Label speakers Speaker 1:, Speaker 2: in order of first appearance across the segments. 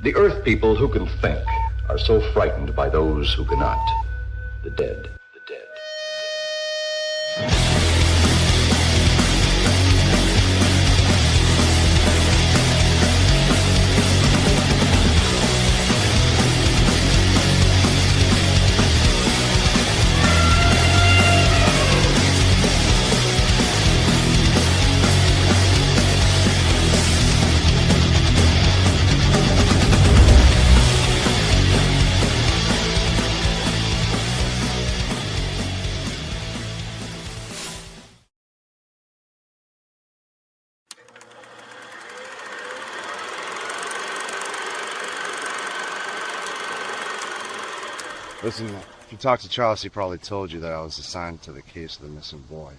Speaker 1: The Earth people who can think are so frightened by those who cannot. The dead. The dead.
Speaker 2: Listen, if you talk to Charles, he probably told you that I was assigned to the case of the missing boy.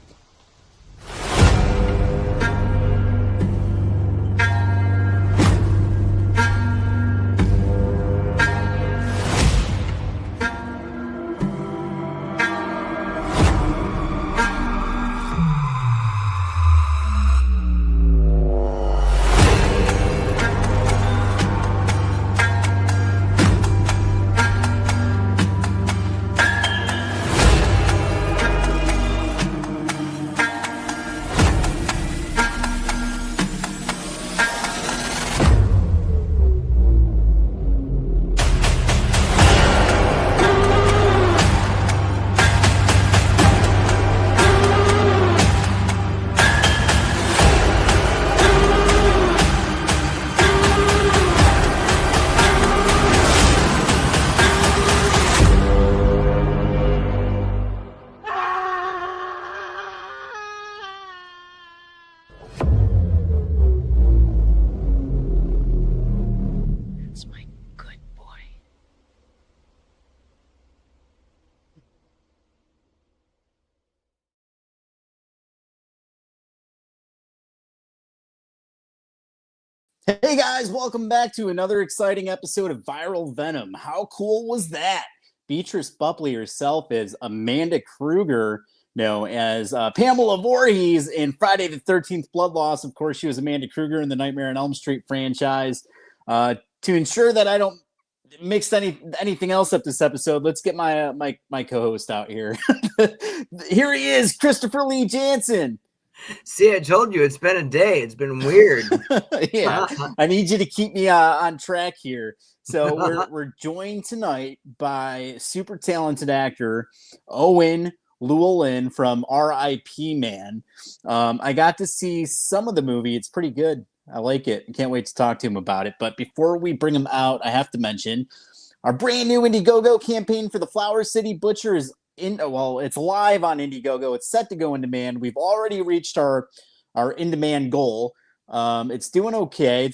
Speaker 3: Hey guys, welcome back to another exciting episode of Viral Venom. How cool was that? Beatrice Bupley herself is Amanda Kruger, as Pamela Voorhees in Friday the 13th Blood Loss. Of course, she was Amanda Kruger in the Nightmare on Elm Street franchise. To ensure that I don't mix anything else up this episode, let's get my co-host out here. Here he is, Christopher Lee Jansen.
Speaker 4: See, I told you it's been a day. It's been weird.
Speaker 3: Yeah, I need you to keep me on track here. So we're joined tonight by super talented actor Owen Llewellyn from R.I.P. Man. I got to see some of the movie. It's pretty good. I like it. I can't wait to talk to him about it. But before we bring him out, I have to mention our brand new Indiegogo campaign for the Flower City Butcher is it's live on Indiegogo. It's set to go in demand. We've already reached our in-demand goal. It's doing okay.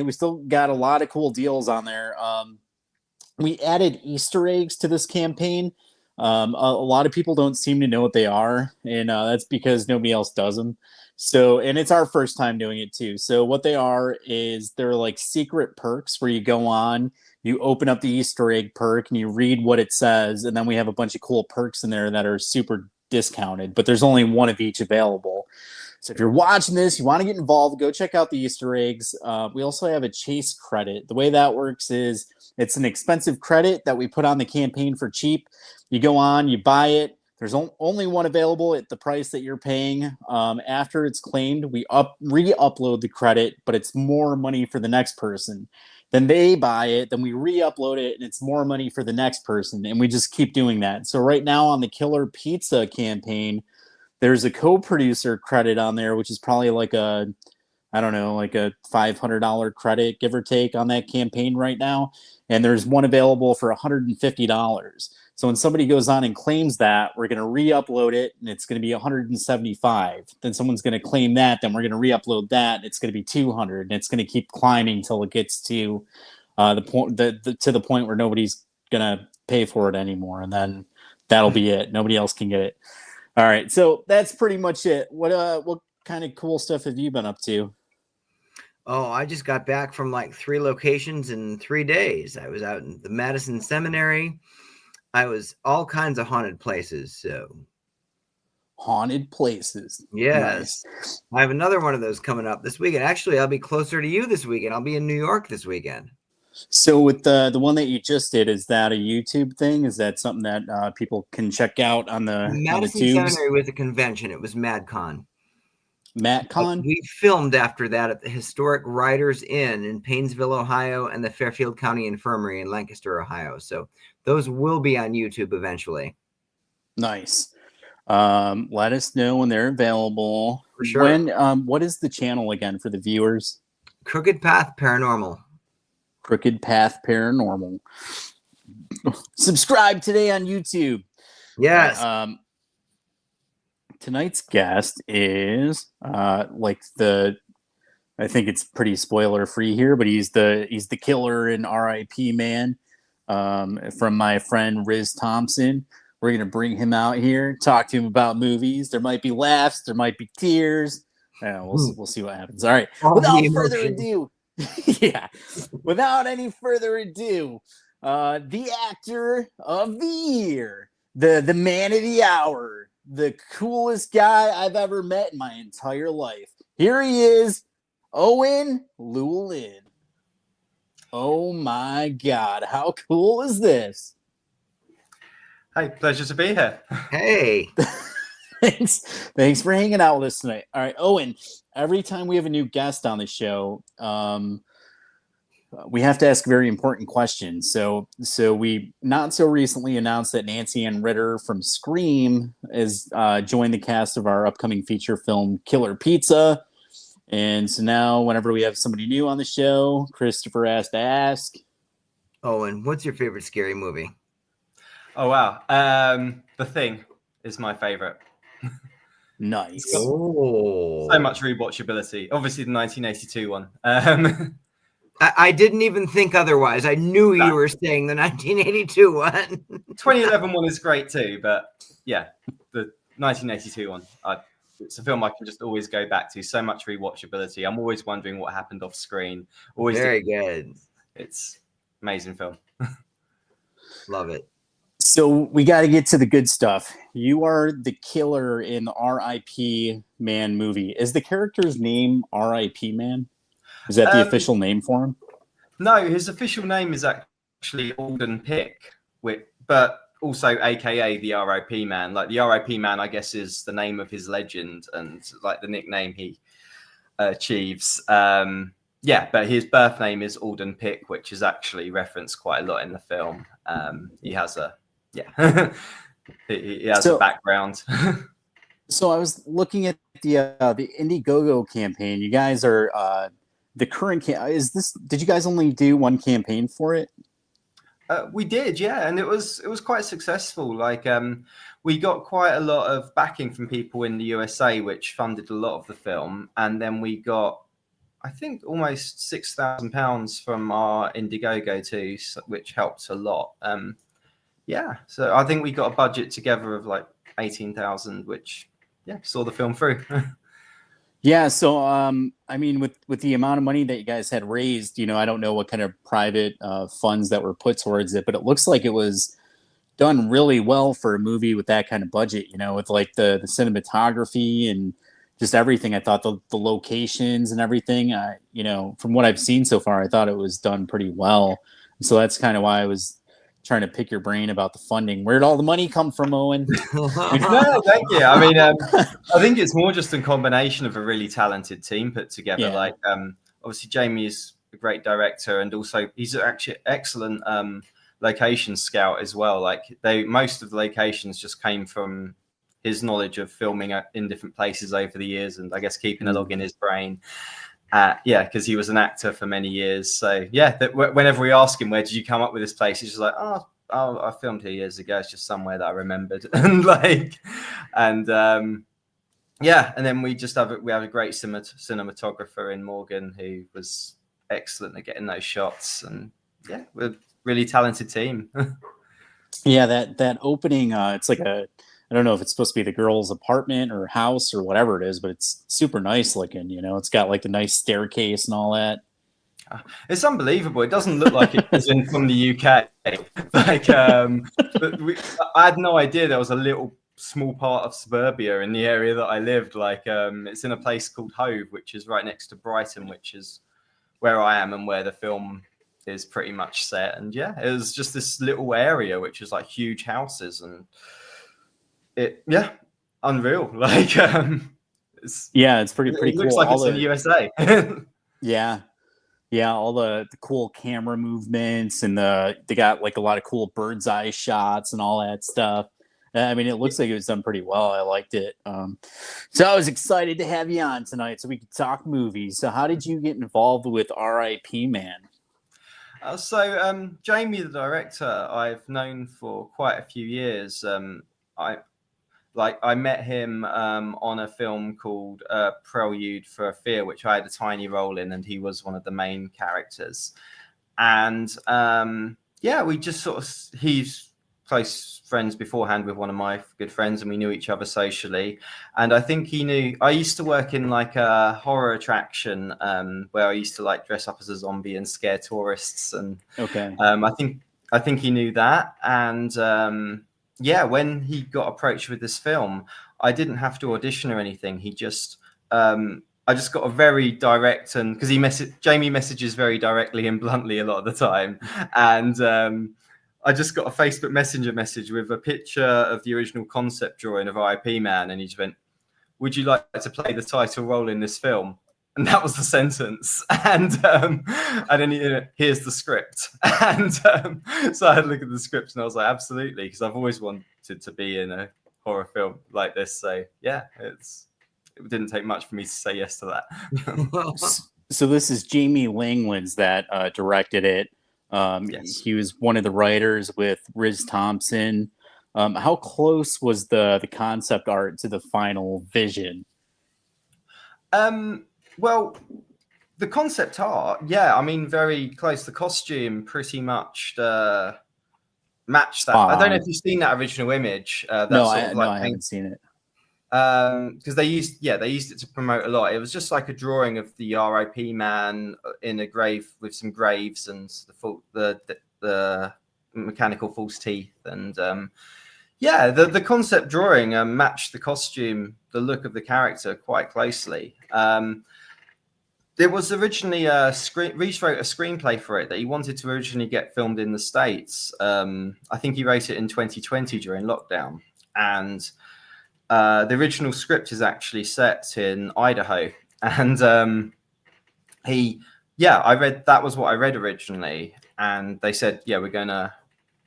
Speaker 3: We still got a lot of cool deals on there. We added Easter eggs to this campaign. A lot of people don't seem to know what they are, and that's because nobody else does them. So, and it's our first time doing it too. So what they are is they're like secret perks where you go on, you open up the Easter egg perk and you read what it says. And then we have a bunch of cool perks in there that are super discounted, but there's only one of each available. So if you're watching this, you want to get involved, go check out the Easter eggs. We also have a chase credit. The way that works is it's an expensive credit that we put on the campaign for cheap. You go on, you buy it. There's only one available at the price that you're paying. After it's claimed, we re-upload the credit, but it's more money for the next person. Then they buy it, then we re-upload it, and it's more money for the next person. And we just keep doing that. So right now on the Killer Pizza campaign, there's a co-producer credit on there, which is probably like a $500 credit, give or take, on that campaign right now. And there's one available for $150. So when somebody goes on and claims that, we're going to re-upload it, and it's going to be $175. Then someone's going to claim that, then we're going to re-upload that, and it's going to be $200, and it's going to keep climbing until it gets to the point where nobody's going to pay for it anymore, and then that'll be it. Nobody else can get it. All right, so that's pretty much it. What kind of cool stuff have you been up to?
Speaker 4: Oh, I just got back from like 3 locations in 3 days. I was out in the Madison Seminary. I was all kinds of haunted places. So
Speaker 3: haunted places.
Speaker 4: Yes.
Speaker 3: Nice.
Speaker 4: I have another one of those coming up this weekend. Actually, I'll be closer to you this weekend. I'll be in New York this weekend.
Speaker 3: So with the one that you just did, is that a YouTube thing? Is that something that people can check out on the
Speaker 4: Madison
Speaker 3: tubes?
Speaker 4: Seminary was a convention. It was MadCon.
Speaker 3: MatCon?
Speaker 4: We filmed after that at the historic Writers Inn in Painesville, Ohio, and the Fairfield County Infirmary in Lancaster, Ohio. So those will be on YouTube eventually.
Speaker 3: Nice. Let us know when they're available.
Speaker 4: For sure.
Speaker 3: When what is the channel again for the viewers?
Speaker 4: Crooked Path Paranormal.
Speaker 3: Crooked Path Paranormal. Subscribe today on YouTube.
Speaker 4: Yes.
Speaker 3: Tonight's guest is I think it's pretty spoiler free here, but he's the killer in R.I.P. man. From my friend Riz Thompson. We're gonna bring him out here, talk to him about movies. There might be laughs, there might be tears. We'll see what happens. All right. Without further ado, Without any further ado, the actor of the year, the man of the hour, the coolest guy I've ever met in my entire life. Here he is, Owen Llewellyn. Oh my God, how cool is this?
Speaker 5: Hey, pleasure to be here.
Speaker 4: Hey.
Speaker 3: Thanks for hanging out with us tonight. All right, Owen, every time we have a new guest on the show, we have to ask very important questions. So we not so recently announced that Nancy Ann Ritter from Scream has joined the cast of our upcoming feature film Killer Pizza. And so now whenever we have somebody new on the show, Christopher has to ask,
Speaker 4: Owen, what's your favorite scary movie?
Speaker 5: Oh, wow. The Thing is my favorite.
Speaker 3: Nice.
Speaker 4: Oh.
Speaker 5: So much rewatchability. Obviously, the 1982 one.
Speaker 4: I didn't even think otherwise. I knew you were saying the 1982 one.
Speaker 5: 2011 one is great too, but yeah, the 1982 one. It's a film I can just always go back to. So much rewatchability. I'm always wondering what happened off screen. Always
Speaker 4: very good.
Speaker 5: It's amazing film.
Speaker 4: Love it.
Speaker 3: So we got to get to the good stuff. You are the killer in the R.I.P. Man movie. Is the character's name R.I.P. Man? Is that the official name for him?
Speaker 5: No, his official name is actually Alden Pick, but also AKA the R.I.P. Man. Like the R.I.P. Man, I guess, is the name of his legend and like the nickname he achieves. Yeah, but his birth name is Alden Pick, which is actually referenced quite a lot in the film. He has a he has a background.
Speaker 3: So I was looking at the Indiegogo campaign. You guys are the current did you guys only do one campaign for it?
Speaker 5: We did, yeah, and it was quite successful. Like we got quite a lot of backing from people in the USA, which funded a lot of the film, and then we got, I think, almost £6,000 from our Indiegogo too, which helped a lot. Yeah, so I think we got a budget together of like 18,000, which saw the film through.
Speaker 3: Yeah, so I mean, with the amount of money that you guys had raised, I don't know what kind of private funds that were put towards it, but it looks like it was done really well for a movie with that kind of budget. With like the cinematography and just everything. I thought the locations and everything. From what I've seen so far, I thought it was done pretty well. So that's kind of why I was trying to pick your brain about the funding. Where'd all the money come from, Owen?
Speaker 5: No, thank you. I mean, I think it's more just a combination of a really talented team put together.
Speaker 3: Yeah.
Speaker 5: Like, obviously, Jamie is a great director, and also he's actually excellent location scout as well. Like, most of the locations just came from his knowledge of filming in different places over the years, and I guess keeping a log in his brain. Because he was an actor for many years. So whenever we ask him, where did you come up with this place? He's just like, oh, I filmed here years ago. It's just somewhere that I remembered. And and then we have a great cinematographer in Morgan who was excellent at getting those shots. And we're a really talented team.
Speaker 3: Yeah, that opening, it's like I don't know if it's supposed to be the girl's apartment or house or whatever it is, but it's super nice looking. It's got like the nice staircase and all that.
Speaker 5: It's unbelievable. It doesn't look like it was from the UK. Like, I had no idea there was a little small part of suburbia in the area that I lived. Like, it's in a place called Hove, which is right next to Brighton, which is where I am and where the film is pretty much set. And yeah, it was just this little area which is like huge houses, and unreal. Like
Speaker 3: it's pretty
Speaker 5: it looks
Speaker 3: cool.
Speaker 5: like it's in the USA.
Speaker 3: Yeah. Yeah, all the cool camera movements, and they got like a lot of cool bird's eye shots and all that stuff. I mean, it looks like it was done pretty well. I liked it. So I was excited to have you on tonight so we could talk movies. So how did you get involved with R.I.P. Man?
Speaker 5: Jamie, the director, I've known for quite a few years. I met him on a film called Prelude for a Fear, which I had a tiny role in, and he was one of the main characters. And we just he's close friends beforehand with one of my good friends, and we knew each other socially. And I think he knew I used to work in like a horror attraction where I used to like dress up as a zombie and scare tourists. And I think he knew that. And when he got approached with this film, I didn't have to audition or anything. He just, I just got a very direct, and because Jamie messages very directly and bluntly a lot of the time, and I just got a Facebook Messenger message with a picture of the original concept drawing of R.I.P. Man, and he just went, "Would you like to play the title role in this film?" And that was the sentence. And then here's the script. And so I had a look at the script, and I was like, absolutely, because I've always wanted to be in a horror film like this. So yeah, it didn't take much for me to say yes to that.
Speaker 3: So this is Jamie Langlands that directed it.
Speaker 5: Yes.
Speaker 3: He was one of the writers with Riz Thompson. How close was the concept art to the final vision?
Speaker 5: Well, the concept art, yeah, I mean, very close. The costume pretty much matched that. I don't know if you've seen that original image.
Speaker 3: I haven't seen it.
Speaker 5: Because they used it to promote a lot. It was just like a drawing of the R.I.P. man in a grave with some graves and the mechanical false teeth, and the concept drawing matched the costume, the look of the character quite closely. There was originally Reese wrote a screenplay for it that he wanted to originally get filmed in the States. I think he wrote it in 2020 during lockdown, and the original script is actually set in Idaho. And that was what I read originally, and they said, yeah, we're gonna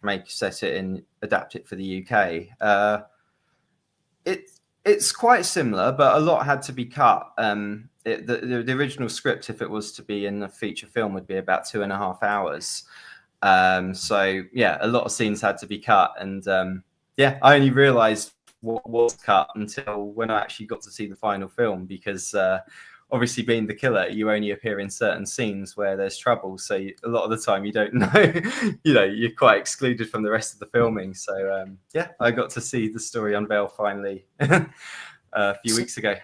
Speaker 5: adapt it for the UK. It's quite similar, but a lot had to be cut. The original script, if it was to be in a feature film, would be about 2.5 hours. So yeah, a lot of scenes had to be cut, and I only realized what was cut until when I actually got to see the final film, because obviously being the killer, you only appear in certain scenes where there's trouble. So a lot of the time you don't know, you're quite excluded from the rest of the filming. So I got to see the story unveil finally a few weeks ago.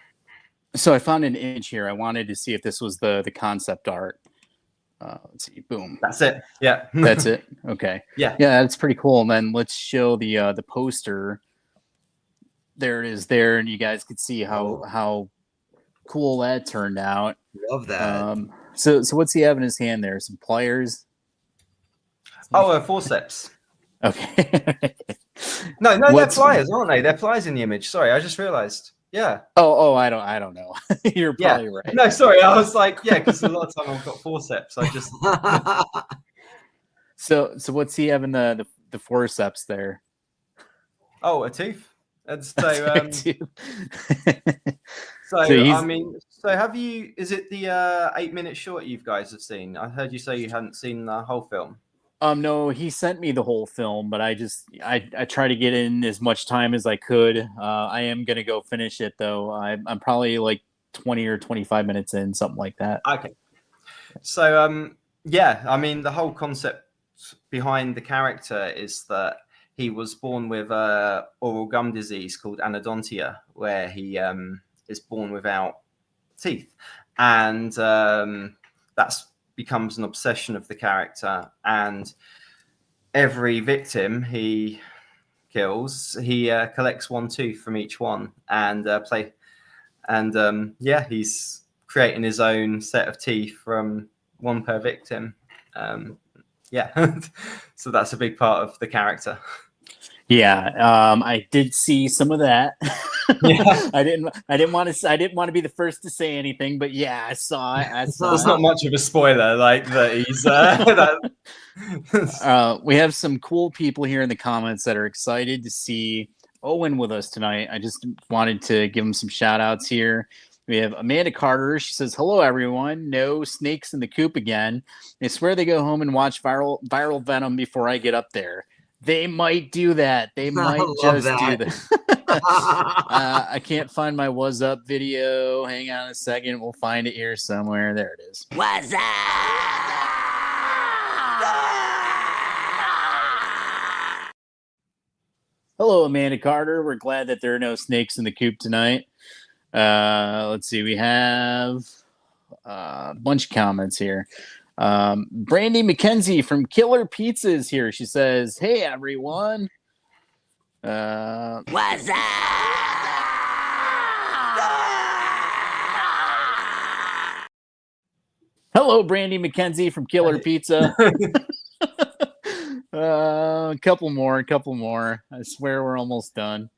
Speaker 3: So I found an image here. I wanted to see if this was the concept art. Let's see. Boom.
Speaker 5: That's it. Yeah.
Speaker 3: That's it. Okay.
Speaker 5: Yeah.
Speaker 3: Yeah, that's pretty cool. And then let's show the poster. There it is there, and you guys could see how cool that turned out.
Speaker 4: Love that.
Speaker 3: So what's he have in his hand there? Some pliers?
Speaker 5: Oh, forceps.
Speaker 3: Okay.
Speaker 5: No, they're pliers, aren't they? They're pliers in the image. Sorry, I just realized. Yeah.
Speaker 3: Oh, I don't know. You're probably right.
Speaker 5: No, sorry. I was like, yeah, because a lot of time I've got forceps. I just.
Speaker 3: So what's he having the forceps there?
Speaker 5: Oh, a tooth. And so, have you? Is it the 8-minute short you guys have seen? I heard you say you hadn't seen the whole film.
Speaker 3: No, he sent me the whole film, but I try to get in as much time as I could. I am gonna go finish it though. I'm probably like 20 or 25 minutes in, something like that.
Speaker 5: Okay. So I mean, the whole concept behind the character is that he was born with oral gum disease called anodontia, where he is born without teeth, and that's becomes an obsession of the character. And every victim he kills, he collects one tooth from each one, and he's creating his own set of teeth from one per victim. yeah, so that's a big part of the character.
Speaker 3: Yeah, I did see some of that.
Speaker 5: Yeah.
Speaker 3: I didn't want to be the first to say anything, but yeah, I saw it.
Speaker 5: There's not much of a spoiler, like that he's
Speaker 3: we have some cool people here in the comments that are excited to see Owen with us tonight. I just wanted to give him some shout outs here. We have Amanda Carter. She says, "Hello, everyone. No snakes in the coop again. I swear they go home and watch viral Venom before I get up there. They might do that. They might just do that." I can't find my "Was Up" video. Hang on a second. We'll find it here somewhere. There it is. What's up? Hello, Amanda Carter. We're glad that there are no snakes in the coop tonight. Let's see. We have a bunch of comments here. Brandy McKenzie from Killer Pizzas here. She says, "Hey, everyone. What's up?" Hello, Brandy McKenzie from Killer Pizza. A couple more. I swear we're almost done.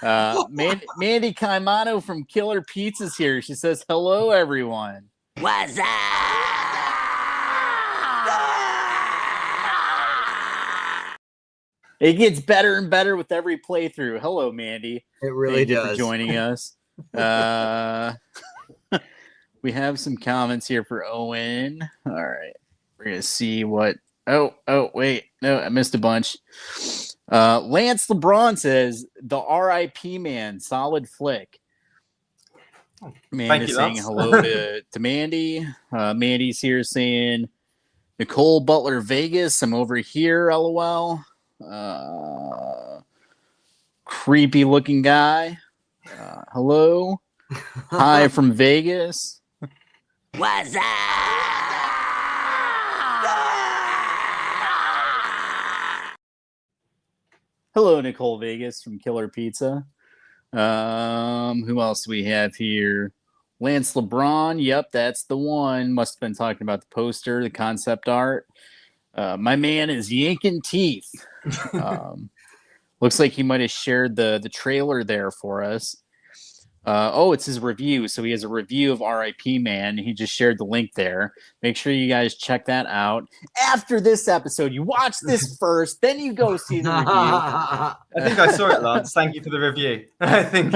Speaker 3: Mandy Caimano from Killer Pizzas here. She says, "Hello, everyone. What's up?" It gets better and better with every playthrough. Hello, Mandy.
Speaker 4: It really
Speaker 3: Thank you
Speaker 4: does.
Speaker 3: for joining us. We have some comments here for Owen. All right. We're going to see what... Oh, wait. No, I missed a bunch. Lance LeBron says, "The R.I.P. man, solid flick." Amanda's saying hello to Mandy. Mandy's here saying, "Nicole Butler Vegas, I'm over here, LOL. Creepy looking guy. Hello. Hi from Vegas. What's up?" Hello, Nicole Vegas from Killer Pizza. Who else do we have here? Lance LeBron. Yep, that's the one. Must have been talking about the poster, the concept art. My man is yanking teeth. Looks like he might have shared the trailer there for us. It's his review. So he has a review of R.I.P. Man. He just shared the link there. Make sure you guys check that out. After this episode, you watch this first, then you go see the review.
Speaker 5: I think I saw it, Lance. Thank you for the review. I think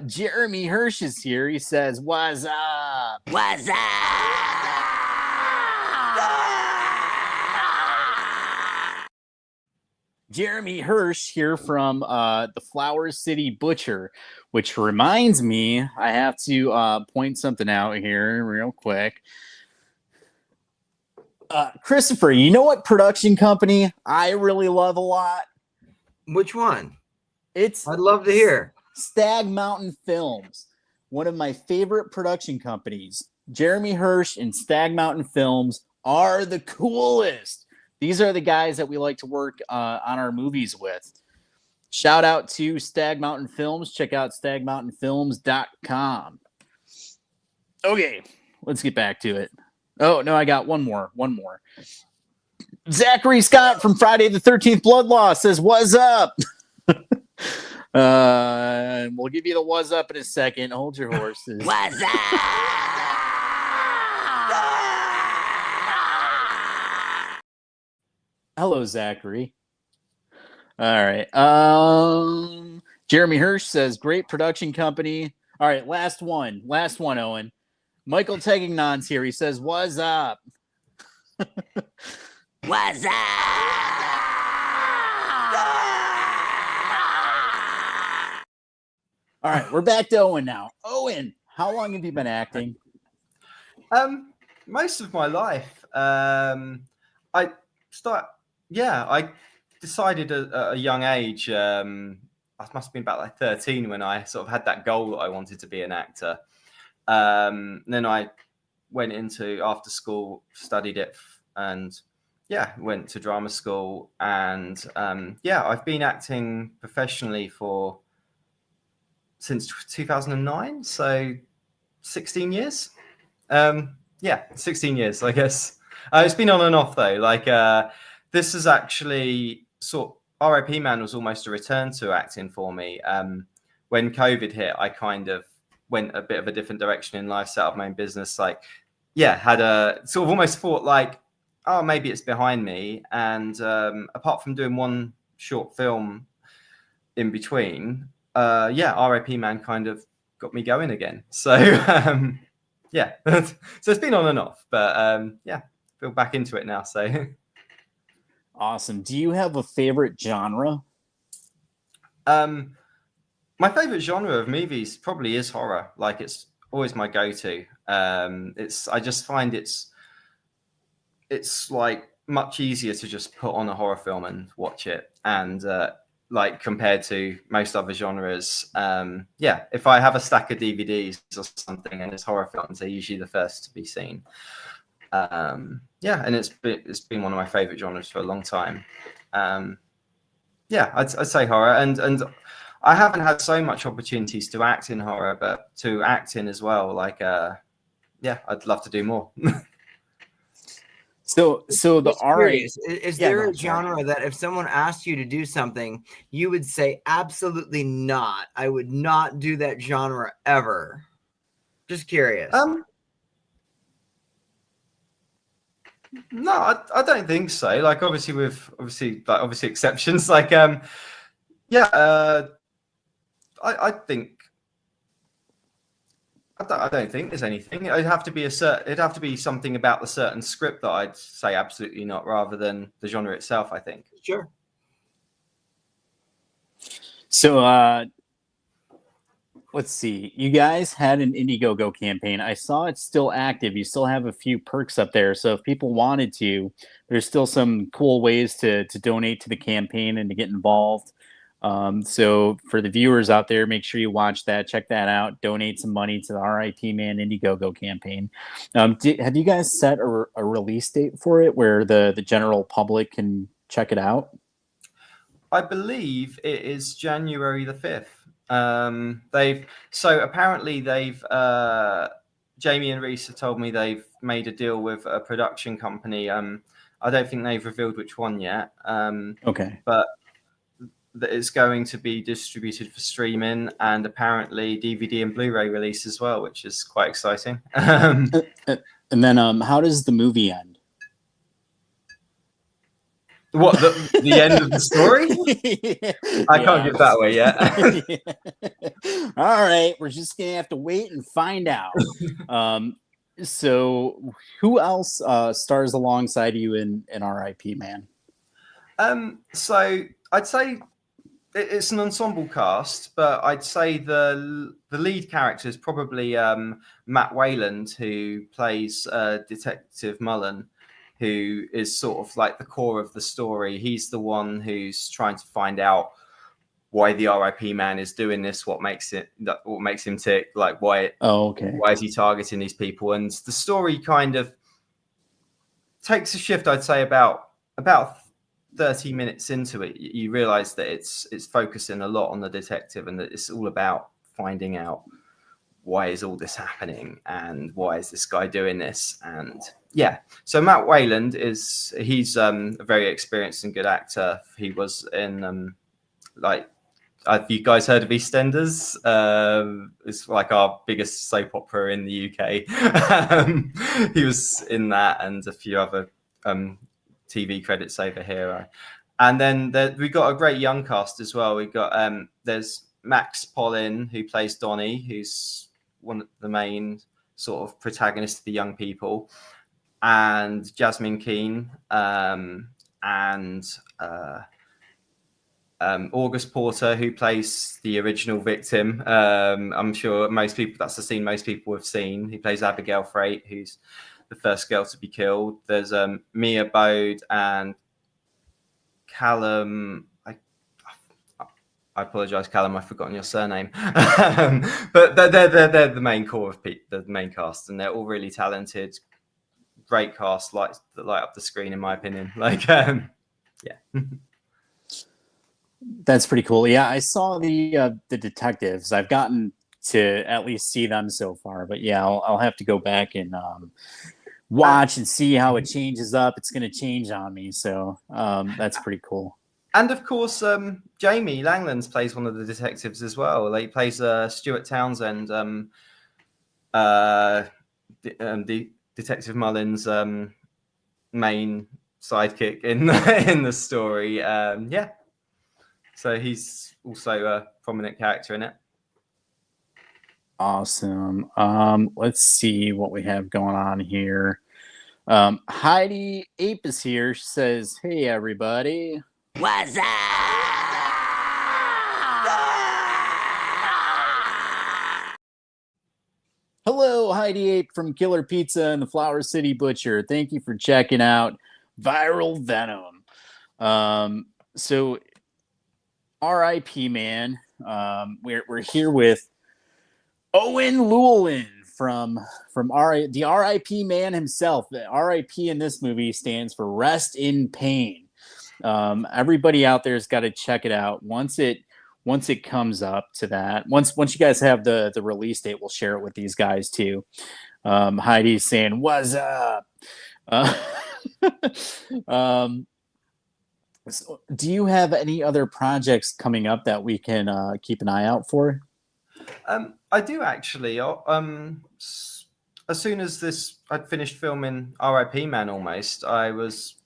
Speaker 3: Jeremy Hirsch is here. He says, "What's up? What's up?" Jeremy Hirsch here from the Flower City Butcher, which reminds me, I have to point something out here real quick. Christopher, you know what production company I really love a lot?
Speaker 4: Which one?
Speaker 3: I'd
Speaker 4: love to hear.
Speaker 3: Stag Mountain Films, one of my favorite production companies. Jeremy Hirsch and Stag Mountain Films are the coolest. These are the guys that we like to work on our movies with. Shout out to Stag Mountain Films. Check out stagmountainfilms.com. Okay, let's get back to it. Oh, no, I got one more. Zachary Scott from Friday the 13th Blood Law says, "What's up?" We'll give you the "was up" in a second. Hold your horses. What's up? Hello, Zachary. All right. Jeremy Hirsch says, "Great production company." All right, last one, Owen. Michael Teggingnon's here. He says, "What's up?" What's up? All right, we're back to Owen now. Owen, how long have you been acting?
Speaker 5: Most of my life. I decided at a young age. I must have been about like 13 when I sort of had that goal that I wanted to be an actor. Then I went into after school, studied it, and went to drama school. And I've been acting professionally since 2009, so 16 years. 16 years, I guess. It's been on and off though. Like this is actually R.I.P. Man was almost a return to acting for me. When COVID hit, I kind of went a bit of a different direction in life, set up my own business. Like, yeah, had a sort of almost thought like, oh, maybe it's behind me. And apart from doing one short film in between, R.I.P. Man kind of got me going again. So yeah, so it's been on and off, but yeah, feel back into it now. So
Speaker 3: Awesome. Do you have a favorite genre?
Speaker 5: my favorite genre of movies probably is horror. Like it's always my go-to. I just find it's like much easier to just put on a horror film and watch it, and like compared to most other genres. If I have a stack of DVDs or something and it's horror films, they're usually the first to be seen. And it's been one of my favorite genres for a long time. I'd say horror, and I haven't had so much opportunities to act in horror, but to act in as well. Like, I'd love to do more.
Speaker 3: So the
Speaker 4: curious, is there a genre that if someone asked you to do something, you would say absolutely not? I would not do that genre ever. Just curious.
Speaker 5: No, I don't think so. Like obviously exceptions. Like I think I don't think there's anything. It'd have to be something about the certain script that I'd say absolutely not, rather than the genre itself, I think.
Speaker 4: Sure.
Speaker 3: So let's see. You guys had an Indiegogo campaign. I saw it's still active. You still have a few perks up there. So if people wanted to, there's still some cool ways to donate to the campaign and to get involved. So for the viewers out there, make sure you watch that, check that out, donate some money to the R.I.P. Man Indiegogo campaign. Have you guys set a release date for it where the general public can check it out?
Speaker 5: I believe it is January the 5th. Apparently Jamie and Reese have told me they've made a deal with a production company. I don't think they've revealed which one yet.
Speaker 3: Okay.
Speaker 5: But that it's going to be distributed for streaming and apparently DVD and Blu-ray release as well, which is quite exciting.
Speaker 3: And then how does the movie end?
Speaker 5: What, the end of the story? I can't give that away yet.
Speaker 3: All right, we're just gonna have to wait and find out. So who else stars alongside you in R.I.P. Man?
Speaker 5: So I'd say it's an ensemble cast, but I'd say the lead character is probably Matt Wayland, who plays Detective Mullen, who is sort of like the core of the story. He's the one who's trying to find out why the R.I.P. Man is doing this, what makes him tick, like why is he targeting these people. And the story kind of takes a shift, I'd say about 30 minutes into it. You realize that it's focusing a lot on the detective, and that it's all about finding out why is all this happening and why is this guy doing this. And so Matt Wayland he's a very experienced and good actor. He was in have you guys heard of EastEnders? It's like our biggest soap opera in the UK. He was in that and a few other TV credits over here. And then we got a great young cast as well. We got there's Max Pollin, who plays Donnie, who's one of the main sort of protagonists of the young people, and Jasmine Keane, and August Porter, who plays the original victim. I'm sure that's the scene most people have seen. He plays Abigail Freight, who's the first girl to be killed. There's Mia Bode and Callum. I apologize, Callum. I've forgotten your surname. But they're the main core of the main cast, and they're all really talented. Great cast, light up the screen, in my opinion.
Speaker 3: That's pretty cool. Yeah, I saw the detectives. I've gotten to at least see them so far, but yeah, I'll have to go back and watch and see how it changes up. It's going to change on me. So that's pretty cool.
Speaker 5: And of course, Jamie Langlands plays one of the detectives as well. Like, he plays Stuart Townsend, the Detective Mullins' main sidekick in the story. Yeah, so he's also a prominent character in it.
Speaker 3: Awesome. Let's see what we have going on here. Heidi Ape is here. She says, "Hey everybody,
Speaker 6: What's up?
Speaker 3: hello, Heidi Ape from Killer Pizza and the Flower City Butcher. Thank you for checking out Viral Venom." So R.I.P. man. We're here with Owen Llewellyn from the R.I.P. man himself. The R.I.P. in this movie stands for rest in pain. Everybody out there has got to check it out once it comes up to that. Once you guys have the release date, we'll share it with these guys too. Heidi's saying, "What's up?" So do you have any other projects coming up that we can keep an eye out for?
Speaker 5: I do actually. As soon as I'd finished filming R.I.P. Man, almost, I was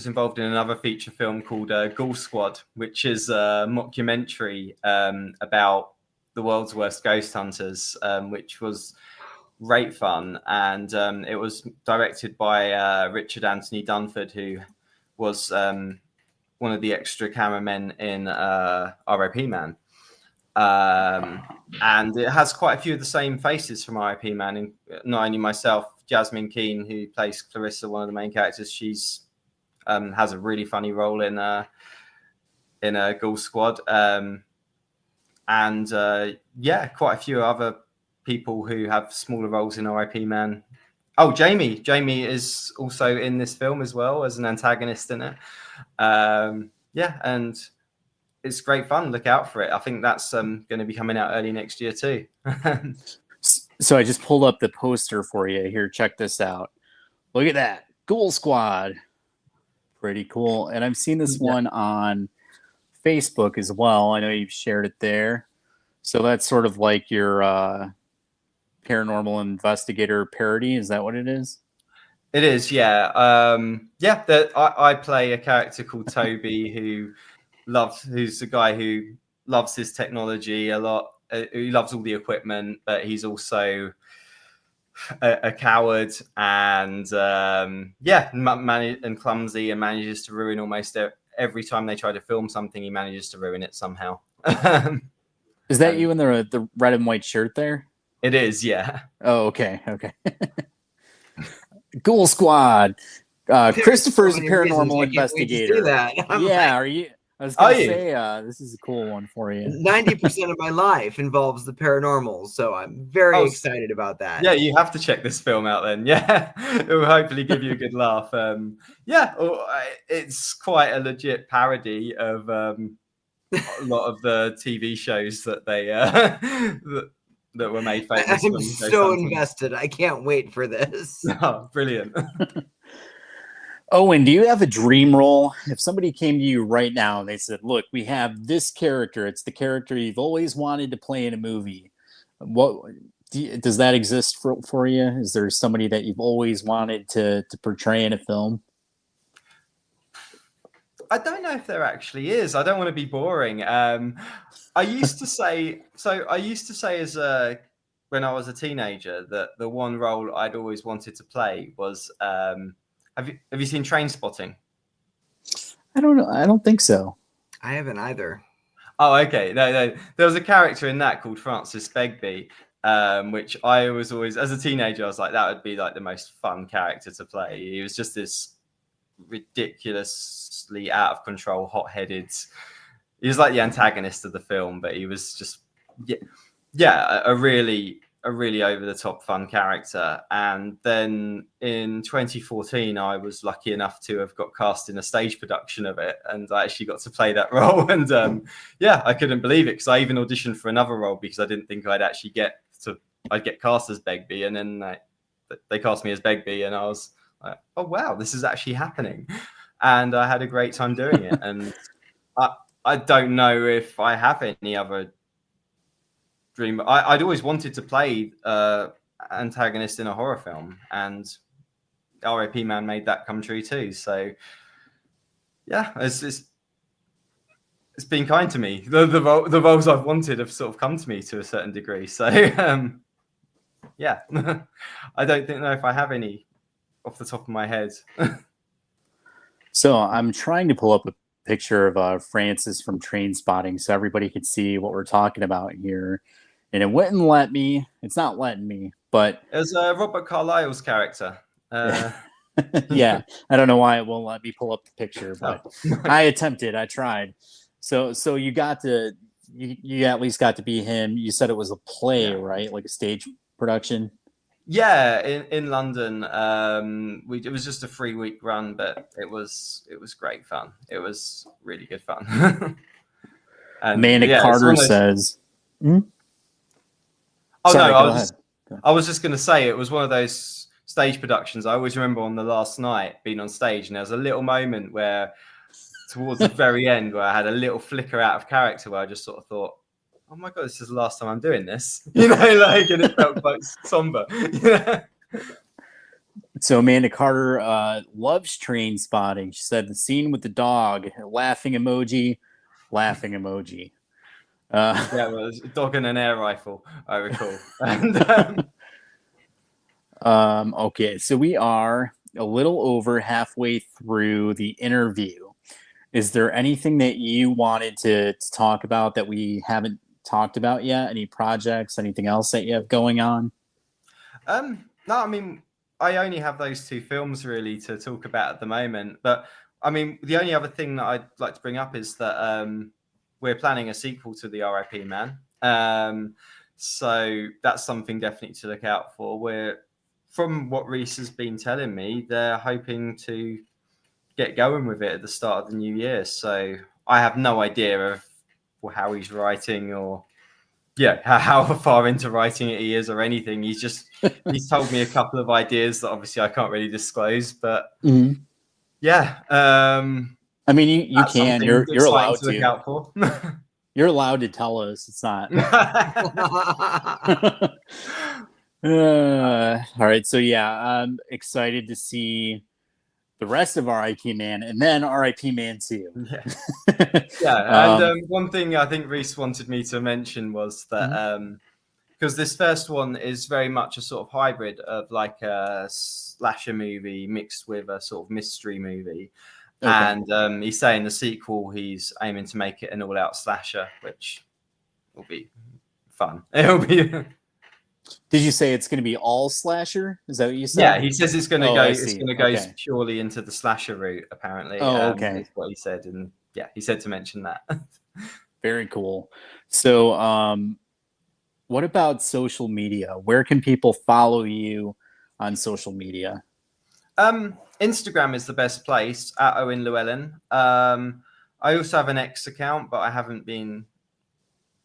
Speaker 5: involved in another feature film called Ghoul Squad, which is a mockumentary about the world's worst ghost hunters, which was great fun. And it was directed by Richard Anthony Dunford, who was one of the extra cameramen in R.I.P. Man. And it has quite a few of the same faces from R.I.P. Man, and not only myself, Jasmine Keane, who plays Clarissa, one of the main characters. She's has a really funny role in a Ghoul Squad, and yeah, quite a few other people who have smaller roles in R.I.P. Man. Oh, Jamie is also in this film as well as an antagonist in it. Yeah, and it's great fun. Look out for it. I think that's going to be coming out early next year too.
Speaker 3: So I just pulled up the poster for you here. Check this out. Look at that. Ghoul Squad. Pretty cool. And I've seen this one on Facebook as well. I know you've shared it there. So that's sort of like your paranormal investigator parody. Is that what it is?
Speaker 5: It is, yeah. I play a character called Toby who's a guy who loves his technology a lot. He loves all the equipment, but he's also a coward and and clumsy, and manages to ruin almost every time they try to film something. He manages to ruin it somehow.
Speaker 3: Is that you in the red and white shirt there?
Speaker 5: It is, yeah.
Speaker 3: Oh, okay. Ghoul Squad. Christopher's a paranormal investigator. Yeah, are you? I was going to say, this is a cool one for you.
Speaker 4: 90% of my life involves the paranormal, so I'm very excited about that.
Speaker 5: Yeah, you have to check this film out then. Yeah, it will hopefully give you a good laugh. It's quite a legit parody of a lot of the TV shows that they that were made famous.
Speaker 4: I'm so invested. I can't wait for this.
Speaker 5: Oh, brilliant.
Speaker 3: Owen, do you have a dream role? If somebody came to you right now and they said, "Look, we have this character. It's the character you've always wanted to play in a movie." Does that exist for you? Is there somebody that you've always wanted to portray in a film?
Speaker 5: I don't know if there actually is. I don't want to be boring. I used to say as when I was a teenager that the one role I'd always wanted to play was. Have you seen Trainspotting?
Speaker 3: I don't know. I don't think so.
Speaker 4: I haven't either.
Speaker 5: Oh, okay. No. There was a character in that called Francis Begbie, which I was always, as a teenager, I was like, that would be like the most fun character to play. He was just this ridiculously out of control, hot-headed. He was like the antagonist of the film, but he was just, a really over the top fun character. And then in 2014 I was lucky enough to have got cast in a stage production of it, and I actually got to play that role. And I couldn't believe it, because I even auditioned for another role because I didn't think I'd get cast as Begbie, and then they cast me as Begbie, and I was like, oh wow, this is actually happening, and I had a great time doing it. And I don't know if I have any other dream. I'd always wanted to play antagonist in a horror film, and R.I.P. Man made that come true too. So yeah, it's been kind to me. The roles I've wanted have sort of come to me to a certain degree. So yeah, I don't know if I have any off the top of my head.
Speaker 3: So I'm trying to pull up a picture of Francis from Train Spotting so everybody could see what we're talking about here. And it wouldn't let me. It's not letting me, but
Speaker 5: it was Robert Carlyle's character.
Speaker 3: Yeah, I don't know why it won't let me pull up the picture, but I attempted. I tried. So you got to you at least got to be him. You said it was a play, right? Like a stage production.
Speaker 5: Yeah, in London. It was just a 3-week run, but it was great fun. It was really good fun. And
Speaker 3: Amanda Carter says. Hmm?
Speaker 5: Oh,
Speaker 3: sorry,
Speaker 5: no, I was just going to say it was one of those stage productions. I always remember on the last night being on stage, and there was a little moment where towards the very end where I had a little flicker out of character where I just sort of thought, oh my God, this is the last time I'm doing this. You know, like, and it felt quite somber. Yeah.
Speaker 3: So Amanda Carter loves Train Spotting. She said the scene with the dog, laughing emoji.
Speaker 5: Yeah, it was a dog and an air rifle, I recall. And,
Speaker 3: okay, so we are a little over halfway through the interview. Is there anything that you wanted to talk about that we haven't talked about yet? Any projects, anything else that you have going on?
Speaker 5: no, I mean, I only have those 2 films really to talk about at the moment. But I mean, the only other thing that I'd like to bring up is that we're planning a sequel to the R.I.P. Man. So that's something definitely to look out for. From what Reese has been telling me, they're hoping to get going with it at the start of the new year. So I have no idea of how he's writing or how far into writing it he is or anything. He's told me a couple of ideas that obviously I can't really disclose, but yeah.
Speaker 3: I mean, you can. You're allowed
Speaker 5: to look out for.
Speaker 3: You're allowed to tell us. It's not. All right. So yeah, I'm excited to see the rest of R.I.P. Man and then R.I.P. Man 2.
Speaker 5: Yeah. And one thing I think Reese wanted me to mention was that because this first one is very much a sort of hybrid of like a slasher movie mixed with a sort of mystery movie. Okay. And he's saying the sequel, he's aiming to make it an all-out slasher, which will be fun. It'll be.
Speaker 3: Did you say it's going to be all slasher? Is that what you said?
Speaker 5: Yeah, he says it's going to go. It's going to go purely into the slasher route. Apparently,
Speaker 3: okay,
Speaker 5: that's what he said, and yeah, he said to mention that.
Speaker 3: Very cool. So, what about social media? Where can people follow you on social media?
Speaker 5: Instagram is the best place at Owen Llewellyn. I also have an X account, but I haven't been.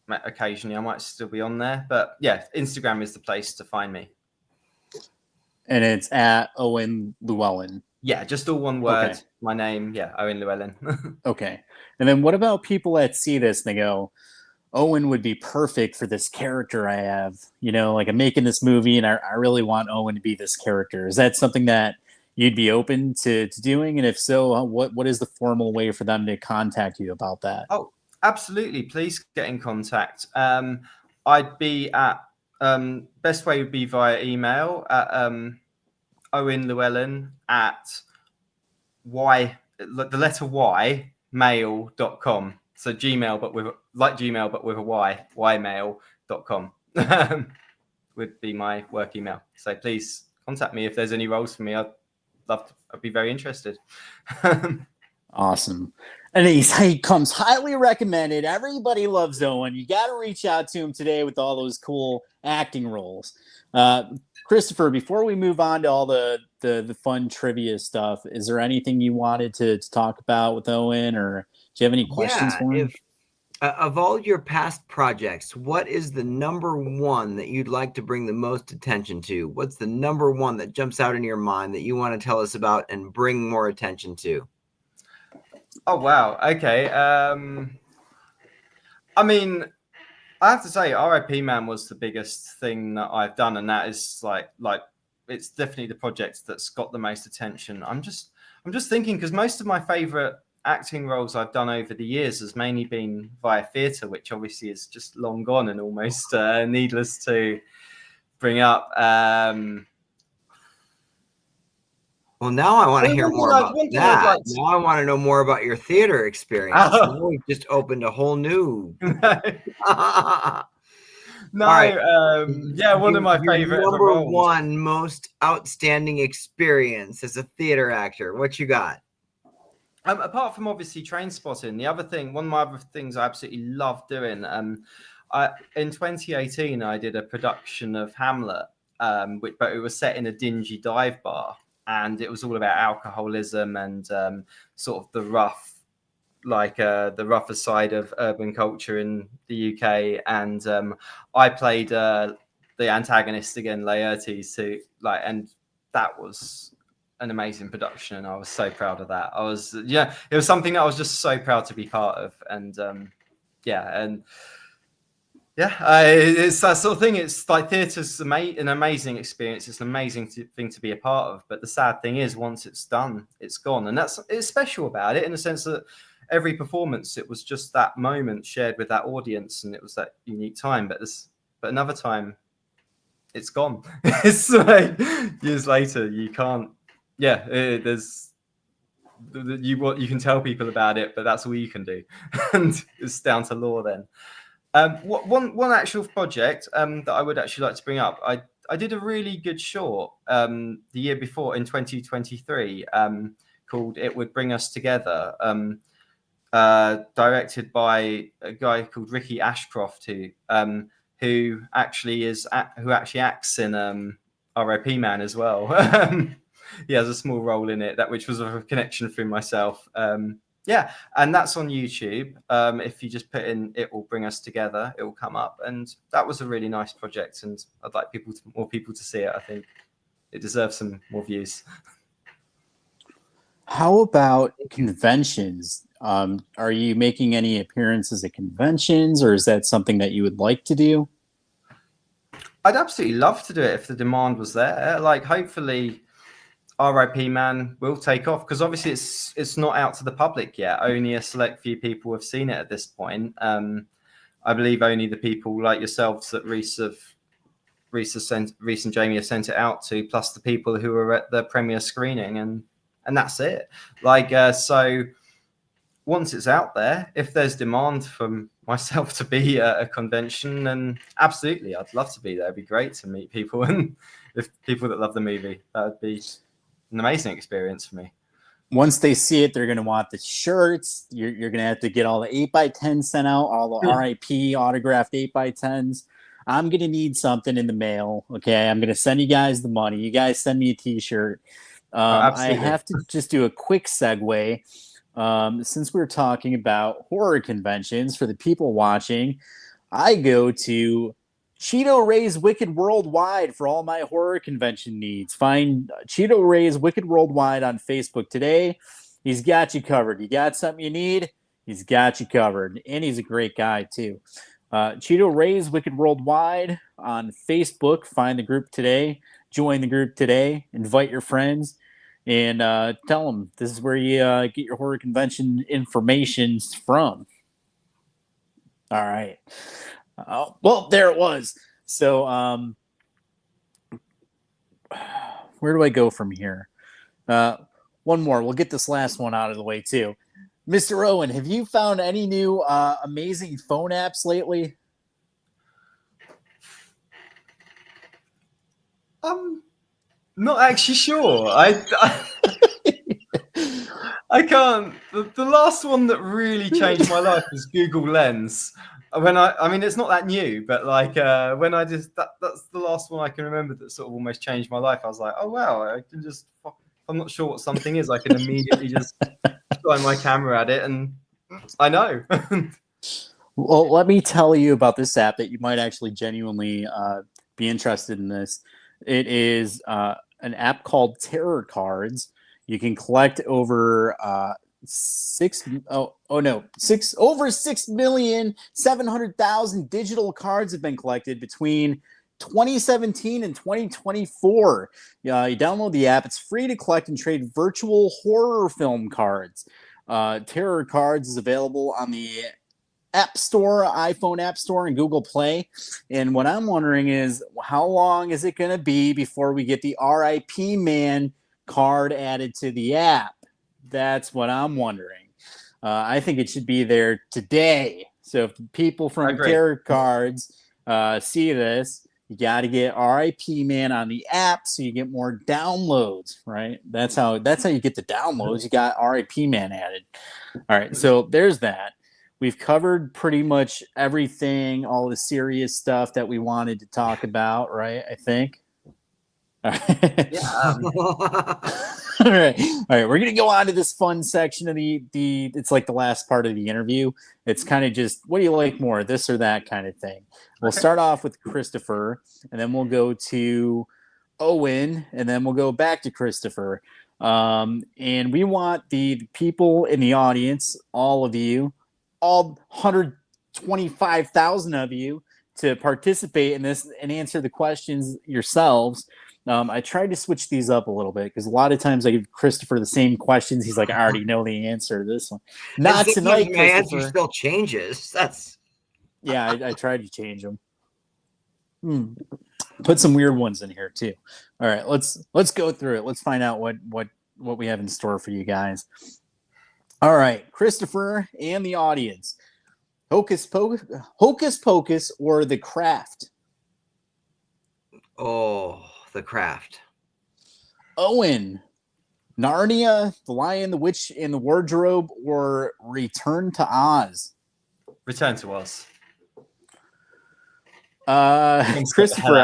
Speaker 5: Occasionally, I might still be on there, but yeah, Instagram is the place to find me.
Speaker 3: And it's at Owen Llewellyn.
Speaker 5: Yeah, just all one word. Okay. My name, Owen Llewellyn.
Speaker 3: Okay. And then what about people that see this and they go, Owen would be perfect for this character I have. You know, like I'm making this movie and I really want Owen to be this character. Is that something that you'd be open to doing? And if so, what is the formal way for them to contact you about that?
Speaker 5: Oh, absolutely. Please get in contact. I'd be at best way would be via email at Owen Llewellyn at the letter Y mail.com. So Gmail, but with a Y, ymail.com would be my work email. So please contact me if there's any roles for me. I'd be very interested.
Speaker 3: Awesome. And he comes highly recommended. Everybody loves Owen. You got to reach out to him today with all those cool acting roles. Christopher, before we move on to all the fun trivia stuff, is there anything you wanted to talk about with Owen, or do you have any questions for him?
Speaker 4: Of all your past projects, what is the number one that you'd like to bring the most attention to? What's the number one that jumps out in your mind that you want to tell us about and bring more attention to?
Speaker 5: Oh wow. Okay. I mean, I have to say, R.I.P. Man was the biggest thing that I've done, and that is like it's definitely the project that's got the most attention. I'm just thinking, because most of my favorite acting roles I've done over the years has mainly been via theatre, which obviously is just long gone and almost needless to bring up.
Speaker 4: Well, now I want to hear more about that. Now I want to know more about your theater experience. Now we've just opened a whole new.
Speaker 5: No, right. One of my favorite
Speaker 4: number one most outstanding experience as a theater actor. What you got?
Speaker 5: Apart from obviously Trainspotting, one of my other things I absolutely love doing. In 2018, I did a production of Hamlet, but it was set in a dingy dive bar, and it was all about alcoholism and sort of the rougher side of urban culture in the UK. And I played the antagonist again, Laertes, and that was an amazing production, and I was so proud of that. It was something that I was just so proud to be part of, and it's that sort of thing. It's like theatre's an amazing experience. It's an amazing thing to be a part of, but the sad thing is, once it's done, it's gone, and it's special about it in the sense that every performance, it was just that moment shared with that audience, and it was that unique time. But another time, it's gone. It's like years later, you can't. Yeah, there's you can tell people about it, but that's all you can do, and it's down to law then. One actual project that I would actually like to bring up. I did a really good short the year before in 2023 called "It Would Bring Us Together," directed by a guy called Ricky Ashcroft, who actually acts in R.I.P. Man as well. He has a small role in it, which was a connection through myself. And that's on YouTube. If you just put in "It Will Bring Us Together," it will come up. And that was a really nice project, and I'd like more people to see it. I think it deserves some more views.
Speaker 3: How about conventions? Are you making any appearances at conventions, or is that something that you would like to do?
Speaker 5: I'd absolutely love to do it if the demand was there. Like, hopefully R.I.P. Man will take off, because obviously it's not out to the public yet. Only a select few people have seen it at this point. I believe only the people like yourselves that Reese and Jamie have sent it out to, plus the people who were at the premiere screening, and that's it. So once it's out there, if there's demand from myself to be at a convention, then absolutely, I'd love to be there. It'd be great to meet people, and if people that love the movie, that would be an amazing experience for me.
Speaker 3: Once they see it, they're going to want the shirts. You're going to have to get all the 8x10 sent out, all the R.I.P. autographed 8x10s. I'm going to need something in the mail. Okay. I'm going to send you guys the money. You guys send me a t-shirt. I have to just do a quick segue. Since we're talking about horror conventions, for the people watching, I go to Cheeto Ray's Wicked Worldwide for all my horror convention needs. Find Cheeto Ray's Wicked Worldwide on Facebook today. He's got you covered. You got something you need, he's got you covered. And he's a great guy, too. Cheeto Ray's Wicked Worldwide on Facebook. Find the group today. Join the group today. Invite your friends. And tell them this is where you get your horror convention information from. All right. Well, there it was. So where do I go from here? One more. We'll get this last one out of the way, too. Mr. Owen, have you found any new amazing phone apps lately?
Speaker 5: Not actually sure. I can't. The last one that really changed my life was Google Lens. I mean, it's not that new, but when I just that's the last one I can remember that sort of almost changed my life. I was like, oh wow, I can just. I'm not sure what something is. I can immediately just shine my camera at it, and I know.
Speaker 3: Well, let me tell you about this app that you might actually genuinely be interested in this. It is an app called Terror Cards. You can collect over over 6,700,000 digital cards have been collected between 2017 and 2024. You download the app. It's free to collect and trade virtual horror film cards. Terror Cards is available on the App Store, iPhone App Store, and Google Play. And what I'm wondering is, how long is it going to be before we get the R.I.P. Man card added to the app? That's what I'm wondering. I think it should be there today. So if people from Terror Cards see this, you got to get R.I.P. Man on the app so you get more downloads, right? That's how you get the downloads. You got R.I.P. Man added. All right, so there's that. We've covered pretty much everything, all the serious stuff that we wanted to talk about, right? I think.
Speaker 5: Yeah.
Speaker 3: All right. We're gonna go on to this fun section of the. It's like the last part of the interview. It's kind of just, what do you like more, this or that kind of thing. We'll start off with Christopher, and then we'll go to Owen, and then we'll go back to Christopher. And we want the people in the audience, all of you, all 125,000 of you, to participate in this and answer the questions yourselves. I tried to switch these up a little bit because a lot of times I give Christopher the same questions. He's like, I already know the answer to this one. Not tonight,
Speaker 4: my answer still changes. That's
Speaker 3: I tried to change them. Put some weird ones in here too. All right, let's go through it. Let's find out what we have in store for you guys. All right, Christopher and the audience. Hocus Pocus or The Craft?
Speaker 4: Oh, The Craft.
Speaker 3: Owen, Narnia, The Lion, the Witch, and the Wardrobe, or Return to Oz?
Speaker 5: Return to Oz.
Speaker 3: Christopher,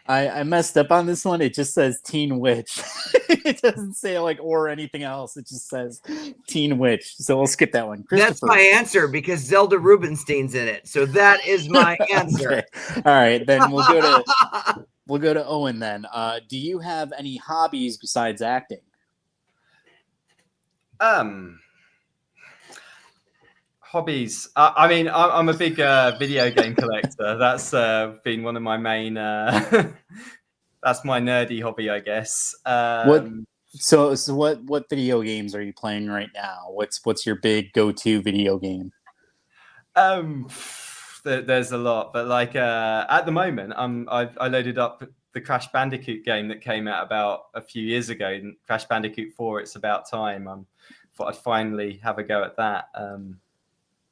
Speaker 3: I messed up on this one. It just says Teen Witch. It doesn't say or anything else. It just says Teen Witch. So we'll skip that one.
Speaker 4: That's my answer because Zelda Rubinstein's in it. So that is my answer.
Speaker 3: Okay. All right, then we'll go to Owen then. Do you have any hobbies besides acting?
Speaker 5: Hobbies. I mean, I'm a big video game collector. That's been one of my main. That's my nerdy hobby, I guess.
Speaker 3: So what video games are you playing right now? What's your big go-to video game?
Speaker 5: There's a lot, but at the moment, I loaded up the Crash Bandicoot game that came out about a few years ago. Crash Bandicoot 4. It's about time. Thought I'd finally have a go at that.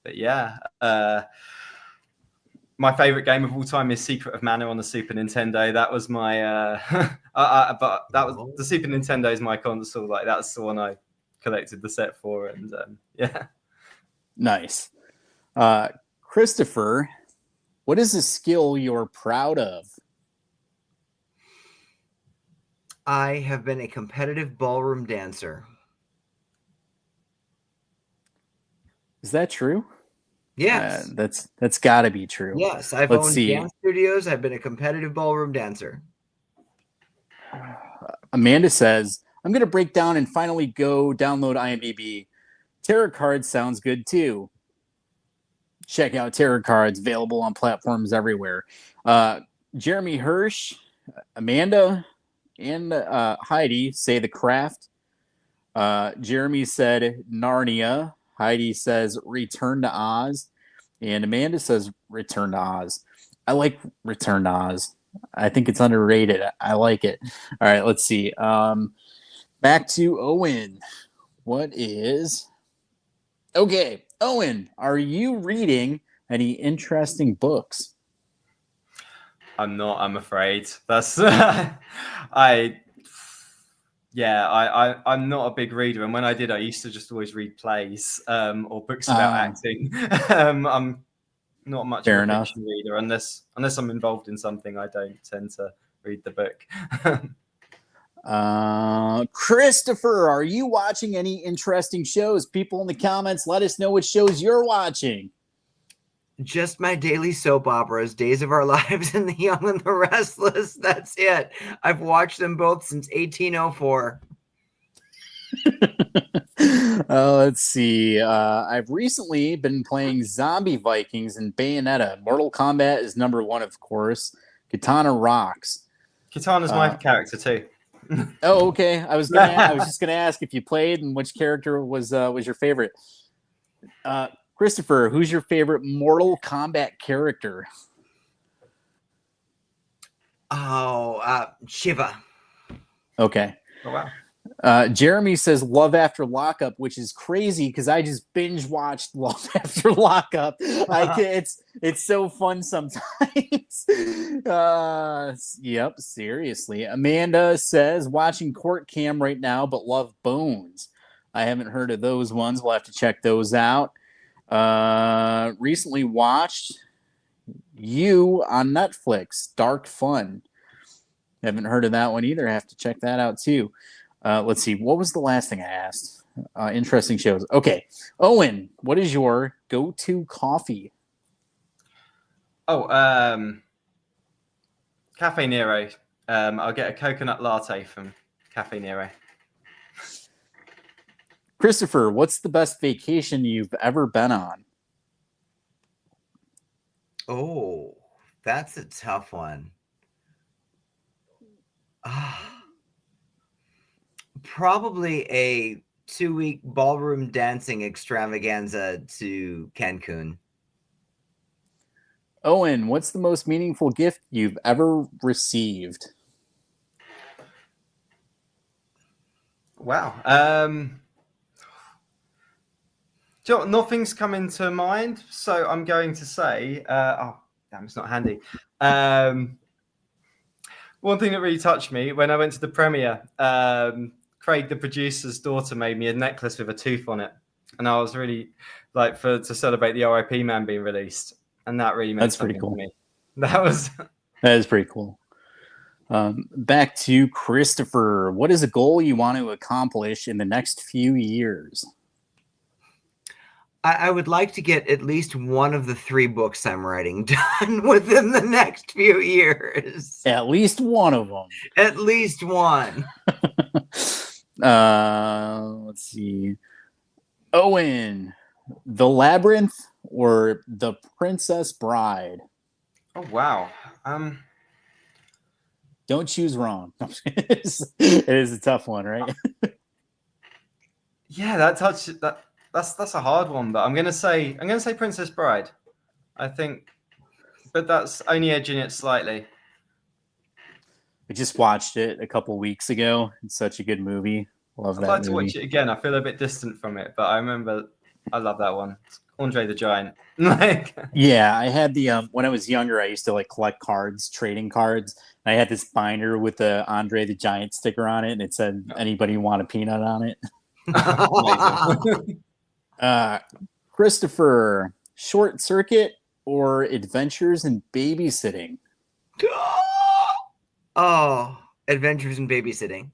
Speaker 5: But yeah, my favorite game of all time is Secret of Mana on the Super Nintendo. That was my, but that was the Super Nintendo is my console. That's the one I collected the set for, and yeah.
Speaker 3: Nice. Christopher, what is a skill you're proud of?
Speaker 4: I have been a competitive ballroom dancer.
Speaker 3: Is that true?
Speaker 4: Yes.
Speaker 3: That's got to be true.
Speaker 4: Yes, I've owned dance studios. I've been a competitive ballroom dancer.
Speaker 3: Amanda says, I'm going to break down and finally go download IMDb. Terror Cards sounds good too. Check out Terror Cards, available on platforms everywhere. Jeremy Hirsch, Amanda, and Heidi say The Craft. Jeremy said Narnia. Heidi says Return to Oz. And Amanda says Return to Oz. I like Return to Oz. I think it's underrated. I like it. All right, let's see. Back to Owen. Okay, Owen, are you reading any interesting books?
Speaker 5: I'm not, I'm afraid. That's I'm not a big reader, and when I did, I used to just always read plays or books about acting. I'm not much of a fiction reader unless I'm involved in something. I don't tend to read the book.
Speaker 3: Christopher, are you watching any interesting shows? People in the comments, let us know what shows you're watching.
Speaker 4: Just my daily soap operas, Days of Our Lives and The Young and the Restless. That's it. I've watched them both since 1804.
Speaker 3: Let's see. I've recently been playing Zombie Vikings and Bayonetta. Mortal Kombat is number one, of course. Katana rocks.
Speaker 5: Katana's my character too.
Speaker 3: Oh, okay. I was just gonna ask if you played and which character was your favorite. Christopher, who's your favorite Mortal Kombat character?
Speaker 4: Oh, Shiva.
Speaker 3: Okay.
Speaker 5: Oh wow.
Speaker 3: Jeremy says Love After Lockup, which is crazy because I just binge watched Love After Lockup. It's so fun sometimes. Yep, seriously. Amanda says watching Court Cam right now, but love Bones. I haven't heard of those ones. We'll have to check those out. Recently watched You on Netflix, Dark Fun. Haven't heard of that one either. I have to check that out too. Let's see. What was the last thing I asked? Interesting shows. Okay. Owen, what is your go-to coffee?
Speaker 5: Oh, Cafe Nero. I'll get a coconut latte from Cafe Nero.
Speaker 3: Christopher, what's the best vacation you've ever been on?
Speaker 4: Oh, that's a tough one. Probably a 2-week ballroom dancing extravaganza to Cancun.
Speaker 3: Owen, what's the most meaningful gift you've ever received?
Speaker 5: Wow. Do you know what? Nothing's coming to mind, so I'm going to say, oh, damn, it's not handy. One thing that really touched me when I went to the premiere, Craig, the producer's daughter, made me a necklace with a tooth on it, and I was really like to celebrate the R.I.P. man being released, and that really meant
Speaker 3: That's
Speaker 5: something
Speaker 3: pretty cool.
Speaker 5: to me. That
Speaker 3: is pretty cool. Back to Christopher. What is a goal you want to accomplish in the next few years?
Speaker 4: I would like to get at least one of the 3 books I'm writing done within the next few years.
Speaker 3: At least one of them.
Speaker 4: At least one.
Speaker 3: Let's see. Owen, The Labyrinth or The Princess Bride?
Speaker 5: Oh wow.
Speaker 3: Don't choose wrong. It is a tough one, right?
Speaker 5: Yeah, that's a hard one, but I'm gonna say Princess Bride. I think, but that's only edging it slightly.
Speaker 3: I just watched it a couple weeks ago. It's such a good movie. Love that
Speaker 5: I'd like to
Speaker 3: movie.
Speaker 5: watch it again. I feel a bit distant from it, but I remember I love that one. It's Andre the Giant. Like,
Speaker 3: yeah, I had the when I was younger, I used to like collect cards, trading cards. I had this binder with the Andre the Giant sticker on it, and it said, "Anybody want a peanut?" on it.
Speaker 5: amazing.
Speaker 3: Christopher, Short Circuit or Adventures in Babysitting?
Speaker 4: Oh, Adventures in Babysitting.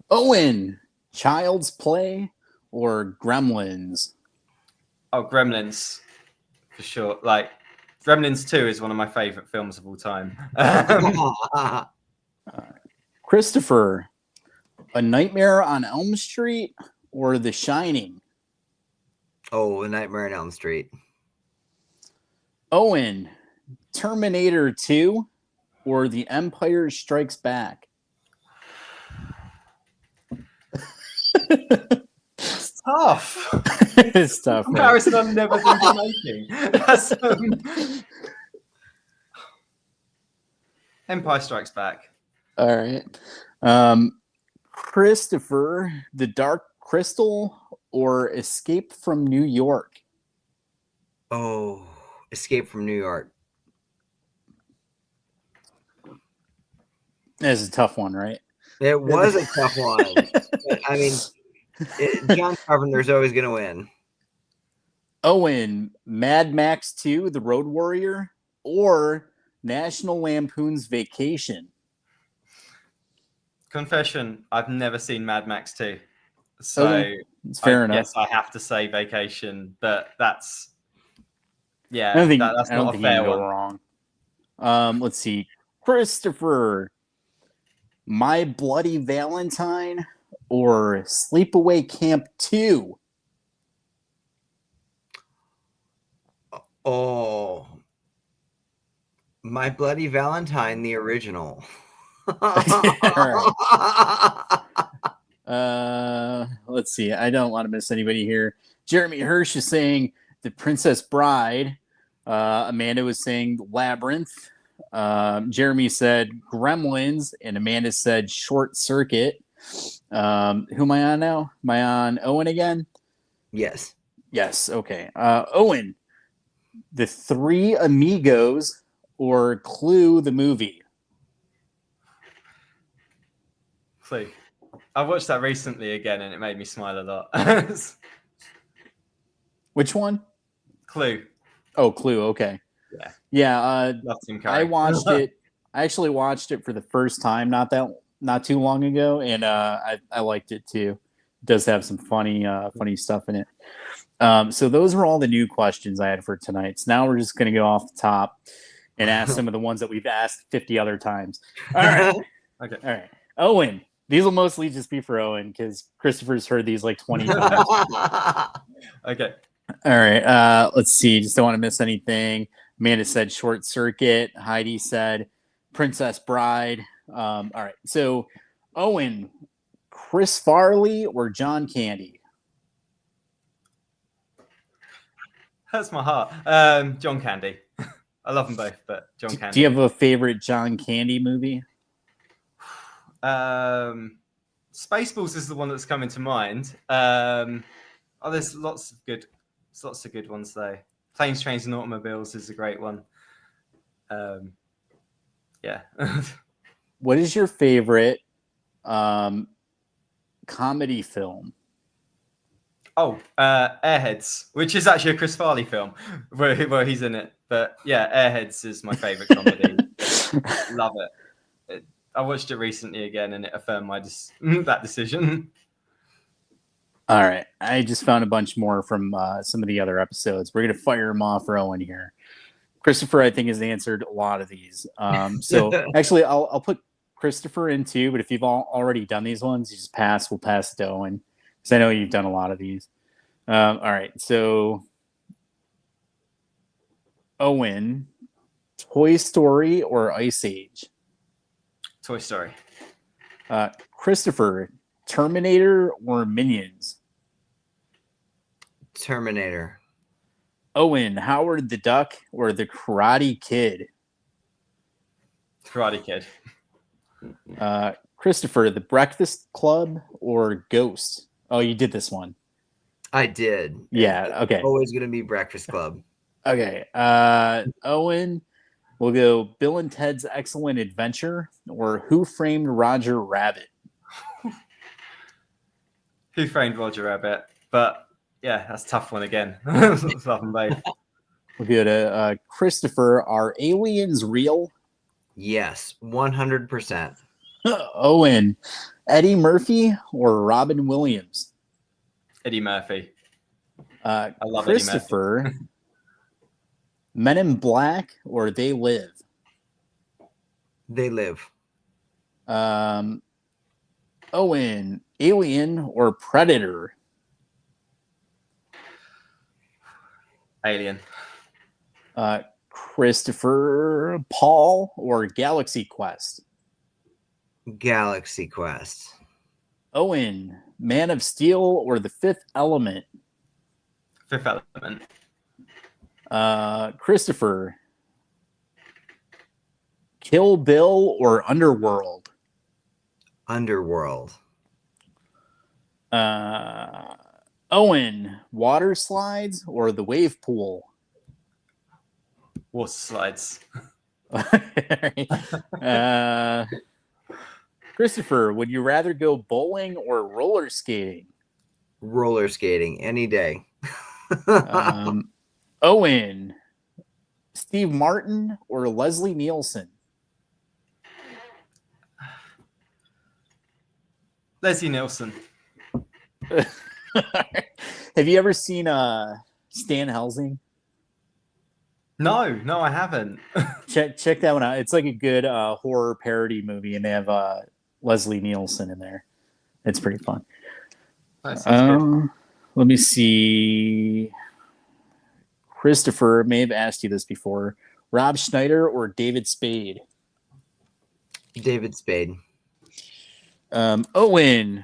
Speaker 3: Owen, Child's Play or Gremlins?
Speaker 5: Oh, Gremlins, for sure. Like, Gremlins 2 is one of my favorite films of all time.
Speaker 3: Christopher, A Nightmare on Elm Street or The Shining?
Speaker 4: Oh, A Nightmare on Elm Street.
Speaker 3: Owen, Terminator 2 or The Empire Strikes Back?
Speaker 5: It's tough.
Speaker 3: It's tough.
Speaker 5: Comparison I've never think of making. That's, Empire Strikes Back.
Speaker 3: All right. Christopher, The Dark Crystal or Escape from New York?
Speaker 4: Oh, Escape from New York.
Speaker 3: That's a tough one, right?
Speaker 4: It was a tough one. I mean, John Carpenter's always going to win.
Speaker 3: Owen, Mad Max 2, The Road Warrior or National Lampoon's Vacation.
Speaker 5: Confession: I've never seen Mad Max 2, so
Speaker 3: Okay, it's fair
Speaker 5: I
Speaker 3: enough.
Speaker 5: guess I have to say Vacation. But that's
Speaker 3: I don't think
Speaker 5: that's
Speaker 3: I don't
Speaker 5: not a
Speaker 3: think you can
Speaker 5: fair
Speaker 3: go
Speaker 5: one.
Speaker 3: wrong. Let's see. Christopher, My Bloody Valentine or Sleepaway Camp 2?
Speaker 4: Oh, My Bloody Valentine, the original.
Speaker 3: Let's see. I don't want to miss anybody here. Jeremy Hirsch is saying The Princess Bride. Amanda was saying Labyrinth. Jeremy said Gremlins, and Amanda said Short Circuit. Who am I on now? Am I on Owen again?
Speaker 4: Yes.
Speaker 3: Yes. Okay. Owen, The Three Amigos or Clue the movie?
Speaker 5: Clue. I watched that recently again, and it made me smile a lot.
Speaker 3: Which one?
Speaker 5: Clue.
Speaker 3: Oh, Clue. Okay.
Speaker 5: Yeah.
Speaker 3: Yeah.
Speaker 5: Love Tim Curry.
Speaker 3: I watched it. I actually watched it for the first time not too long ago, and I liked it too. It does have some funny stuff in it. So those were all the new questions I had for tonight. So now we're just going to go off the top and ask some of the ones that we've asked 50 other times. All right.
Speaker 5: Okay.
Speaker 3: All right. Owen, these will mostly just be for Owen because Christopher's heard these like 20 times.
Speaker 5: Okay.
Speaker 3: All right. Let's see. Just don't want to miss anything. Amanda said Short Circuit. Heidi said Princess Bride. All right. So, Owen, Chris Farley or John Candy?
Speaker 5: Hurts my heart. John Candy. I love them both, but John Candy.
Speaker 3: Do you have a favorite John Candy movie?
Speaker 5: Spaceballs is the one that's coming to mind. There's lots of good ones though. Planes, Trains, and Automobiles is a great one. Yeah.
Speaker 3: What is your favorite comedy film?
Speaker 5: Oh, Airheads, which is actually a Chris Farley film where he's in it. But yeah, Airheads is my favorite comedy. Love it. I watched it recently again, and it affirmed my that decision.
Speaker 3: All right, I just found a bunch more from some of the other episodes. We're gonna fire them off for Owen here. Christopher, I think, has answered a lot of these. So actually, I'll put Christopher in too. But if you've already done these ones, you just pass. We'll pass it to Owen because I know you've done a lot of these. All right, so Owen, Toy Story or Ice Age?
Speaker 5: Toy Story.
Speaker 3: Christopher, Terminator or Minions?
Speaker 4: Terminator.
Speaker 3: Owen, Howard the Duck or the Karate Kid?
Speaker 5: Karate Kid.
Speaker 3: Christopher, The Breakfast Club or Ghost? Oh, you did this one.
Speaker 4: I did.
Speaker 3: Yeah, okay.
Speaker 4: Always going to be Breakfast Club.
Speaker 3: Okay. Owen, we'll go Bill and Ted's Excellent Adventure or Who Framed Roger Rabbit?
Speaker 5: Who Framed Roger Rabbit? But yeah, that's a tough one again. Love them both.
Speaker 3: We'll go to Christopher. Are aliens real?
Speaker 4: Yes, 100%.
Speaker 3: Owen, Eddie Murphy or Robin Williams?
Speaker 5: Eddie Murphy. I love
Speaker 3: Christopher,
Speaker 5: Eddie Murphy.
Speaker 3: Men in Black or They Live?
Speaker 4: They Live.
Speaker 3: Owen, Alien or Predator?
Speaker 5: Alien.
Speaker 3: Christopher, Paul or Galaxy Quest?
Speaker 4: Galaxy Quest.
Speaker 3: Owen, Man of Steel or The Fifth Element?
Speaker 5: Fifth Element.
Speaker 3: Christopher, Kill Bill or Underworld?
Speaker 4: Underworld.
Speaker 3: Owen, Water Slides or The Wave Pool?
Speaker 5: Water Slides.
Speaker 3: Christopher, would you rather go bowling or roller skating?
Speaker 4: Roller skating any day.
Speaker 3: Owen, Steve Martin or Leslie Nielsen?
Speaker 5: Leslie Nielsen.
Speaker 3: Have you ever seen Stan Helsing?
Speaker 5: No, I haven't.
Speaker 3: Check that one out. It's like a good horror parody movie, and they have Leslie Nielsen in there. It's pretty fun.
Speaker 5: That sounds good.
Speaker 3: Let me see. Christopher may have asked you this before. Rob Schneider or David Spade?
Speaker 4: David Spade.
Speaker 3: Owen,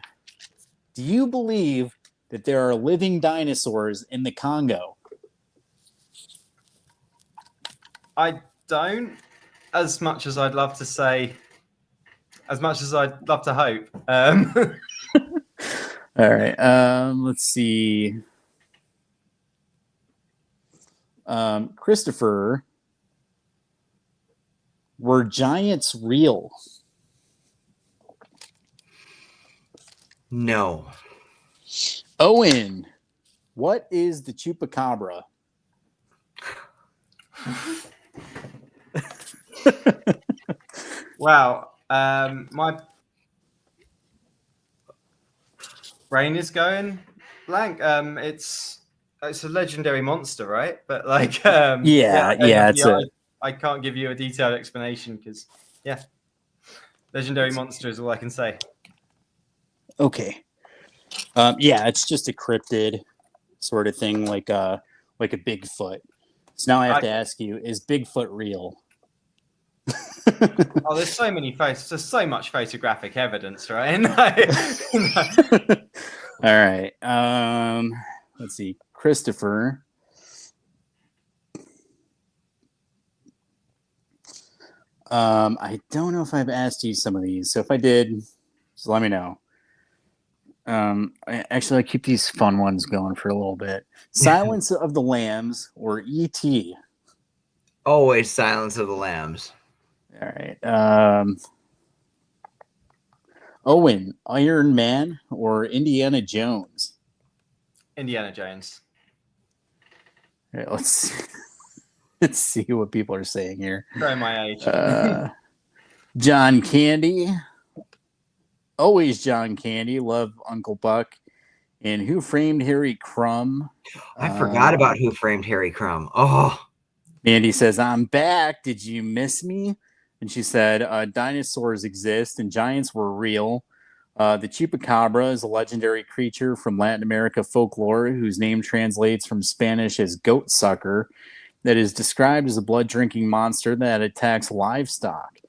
Speaker 3: do you believe that there are living dinosaurs in the Congo?
Speaker 5: I don't, as much as I'd love to say, as much as I'd love to hope.
Speaker 3: All right. Let's see. Christopher, were giants real?
Speaker 4: No.
Speaker 3: Owen, what is the chupacabra?
Speaker 5: Wow. My brain is going blank. It's a legendary monster, right? But like, I can't give you a detailed explanation because, legendary monster is all I can say.
Speaker 3: Okay. It's just a cryptid sort of thing, like a Bigfoot. So now I have to ask you: is Bigfoot real?
Speaker 5: Oh, there's so many there's so much photographic evidence, right?
Speaker 3: All right. Let's see. Christopher. I don't know if I've asked you some of these. So if I did, just let me know. I keep these fun ones going for a little bit. Silence of the Lambs or E.T.?
Speaker 4: Always Silence of the Lambs.
Speaker 3: All right. Owen, Iron Man or Indiana Jones?
Speaker 5: Indiana Jones.
Speaker 3: All right, let's see what people are saying here.
Speaker 5: Show my age.
Speaker 3: John Candy. Always John Candy. Love Uncle Buck. And Who Framed Harry Crumb?
Speaker 4: I forgot about Who Framed Harry Crumb. Oh.
Speaker 3: Andy says, I'm back. Did you miss me? And she said, dinosaurs exist and giants were real. The chupacabra is a legendary creature from Latin America folklore whose name translates from Spanish as goat sucker, that is described as a blood-drinking monster that attacks livestock.